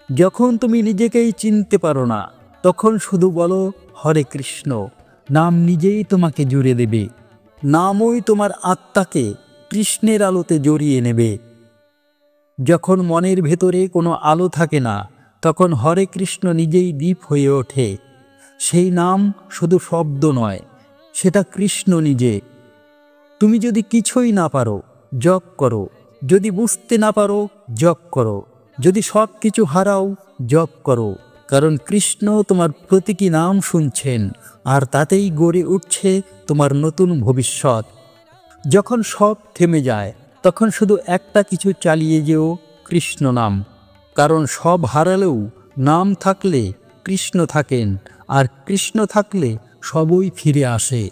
যখন তুমি নিজেকেই চিনতে পারো না, তখন শুধু বলো হরে কৃষ্ণ, নাম নিজেই তোমাকে জুড়ে দেবে। নামই তোমার আত্মাকে কৃষ্ণের আলোতে জড়িয়ে নেবে। যখন মনের ভেতরে কোনো আলো থাকে না, তখন হরে কৃষ্ণ নিজেই দীপ হয়ে ওঠে। সেই নাম শুধু শব্দ নয়, সেটা কৃষ্ণ নিজে। তুমি যদি কিছুই না পারো, জপ করো। যদি বুঝতে না পারো, জপ করো। যদি সব কিছু হারাও, জপ করো। কারণ কৃষ্ণ তোমার প্রতীকী নাম শুনছেন, আর তাতেই গড়ে উঠছে তোমার নতুন ভবিষ্যৎ। যখন সব থেমে যায়, তখন শুধু একটা কিছু চালিয়ে যেও, কৃষ্ণ নাম। কারণ সব হারালেও নাম থাকলে কৃষ্ণ থাকেন, আর কৃষ্ণ থাকলে সবই ফিরে আসে।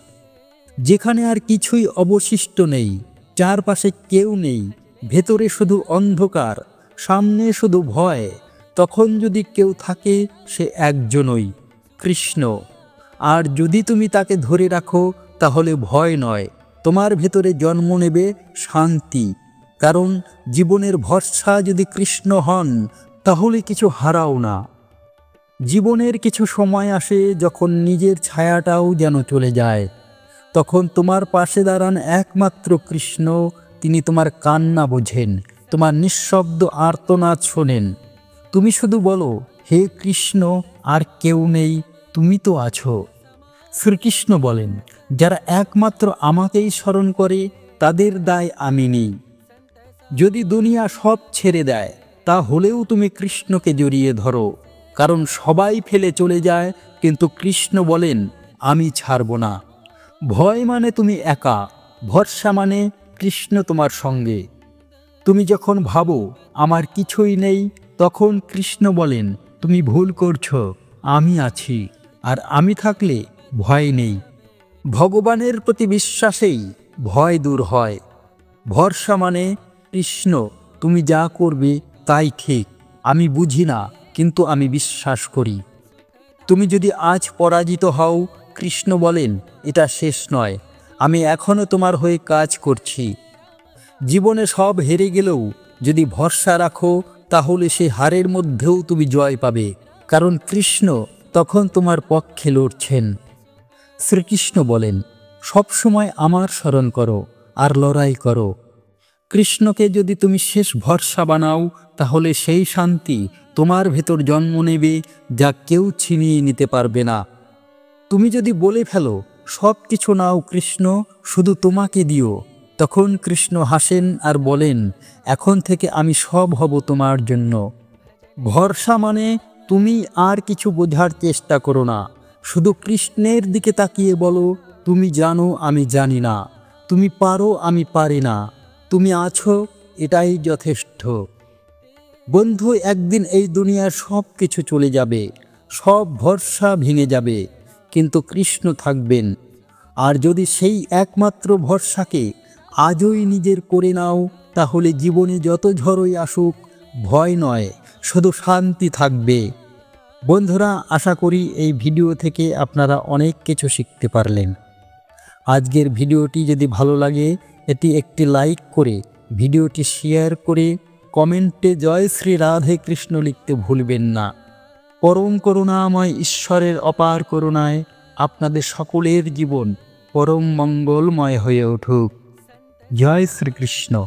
যেখানে আর কিছুই অবশিষ্ট নেই, চারপাশে কেউ নেই, ভেতরে শুধু অন্ধকার, সামনে শুধু ভয়, তখন যদি কেউ থাকে, সে একজনই, কৃষ্ণ। আর যদি তুমি তাকে ধরে রাখো, তাহলে ভয় নয়, তোমার ভেতরে জন্ম নেবে শান্তি। কারণ জীবনের ভরসা যদি কৃষ্ণ হন, তাহলে কিছু হারাও না। জীবনের কিছু সময় আসে যখন নিজের ছায়াটাও যেন চলে যায়। তখন তোমার পাশে দাঁড়ান একমাত্র কৃষ্ণ। তিনি তোমার কান্না বোঝেন, তোমার নিঃশব্দ আর্তনাদ শোনেন। তুমি শুধু বলো, হে কৃষ্ণ, আর কেউ নেই, তুমি তো আছো। শ্রীকৃষ্ণ বলেন, যারা একমাত্র আমাকেই স্মরণ করে, তাদের দায় আমি নিই। যদি দুনিয়া সব ছেড়ে দেয়, তাহলেও তুমি কৃষ্ণকে জড়িয়ে ধরো। কারণ সবাই ফেলে চলে যায়, কিন্তু কৃষ্ণ বলেন, আমি ছাড়ব না। ভয় মানে তুমি একা, ভরসা মানে কৃষ্ণ তোমার সঙ্গে। তুমি যখন ভাবো আমার কিছুই নেই, তখন কৃষ্ণ বলেন, তুমি ভুল করছো, আমি আছি, আর আমি থাকলে ভয় নেই। ভগবানের প্রতি বিশ্বাসেই ভয় দূর হয়। ভরসা মানে কৃষ্ণ, তুমি যা করবে তাই ঠিক। আমি বুঝি না, কিন্তু আমি বিশ্বাস করি। তুমি যদি আজ পরাজিত হও, কৃষ্ণ বলেন, এটা শেষ নয়, আমি এখনো তোমার হয়ে কাজ করছি। জীবনে সব হেরে গেলেও যদি ভরসা রাখো, তাহলে সে হারের মধ্যেও তুমি জয় পাবে। কারণ কৃষ্ণ তখন তোমার পক্ষে লড়ছেন। শ্রীকৃষ্ণ বলেন, সবসময় আমার স্মরণ করো আর লড়াই করো। কৃষ্ণকে যদি তুমি শেষ ভরসা বানাও, তাহলে সেই শান্তি তোমার ভেতর জন্ম নেবে, যা কেউ ছিনিয়ে নিতে পারবে না। তুমি যদি বলে ফেলো, সব কিছু নাও কৃষ্ণ, শুধু তোমাকে দিও, তখন কৃষ্ণ হাসেন আর বলেন, এখন থেকে আমি সব হব তোমার জন্য। ভরসা মানে তুমি আর কিছু বোঝার চেষ্টা করো না, শুধু কৃষ্ণের দিকে তাকিয়ে বলো, তুমি জানো আমি জানি না, তুমি পারো আমি পারি না, তুমি আছো, এটাই যথেষ্ট। বন্ধু, একদিন এই দুনিয়ার সব কিছু চলে যাবে, সব ভরসা ভেঙে যাবে, কিন্তু কৃষ্ণ থাকবেন। আর যদি সেই একমাত্র ভরসাকে আজই নিজের করে নাও, তাহলে জীবনে যত ঝড়ই আসুক, ভয় নয়, শুধু শান্তি থাকবে। বন্ধুরা, আশা করি এই ভিডিও থেকে আপনারা অনেক কিছু শিখতে পারলেন। আজকের ভিডিওটি যদি ভালো লাগে, এটি একটি লাইক করে, ভিডিওটি শেয়ার করে, কমেন্টে জয় শ্রী রাধে কৃষ্ণ লিখতে ভুলবেন না। পরম করুণাময় ঈশ্বরের অপার করুণায় আপনাদের সকলের জীবন পরম মঙ্গলময় হয়ে উঠুক। জয় শ্রীকৃষ্ণ।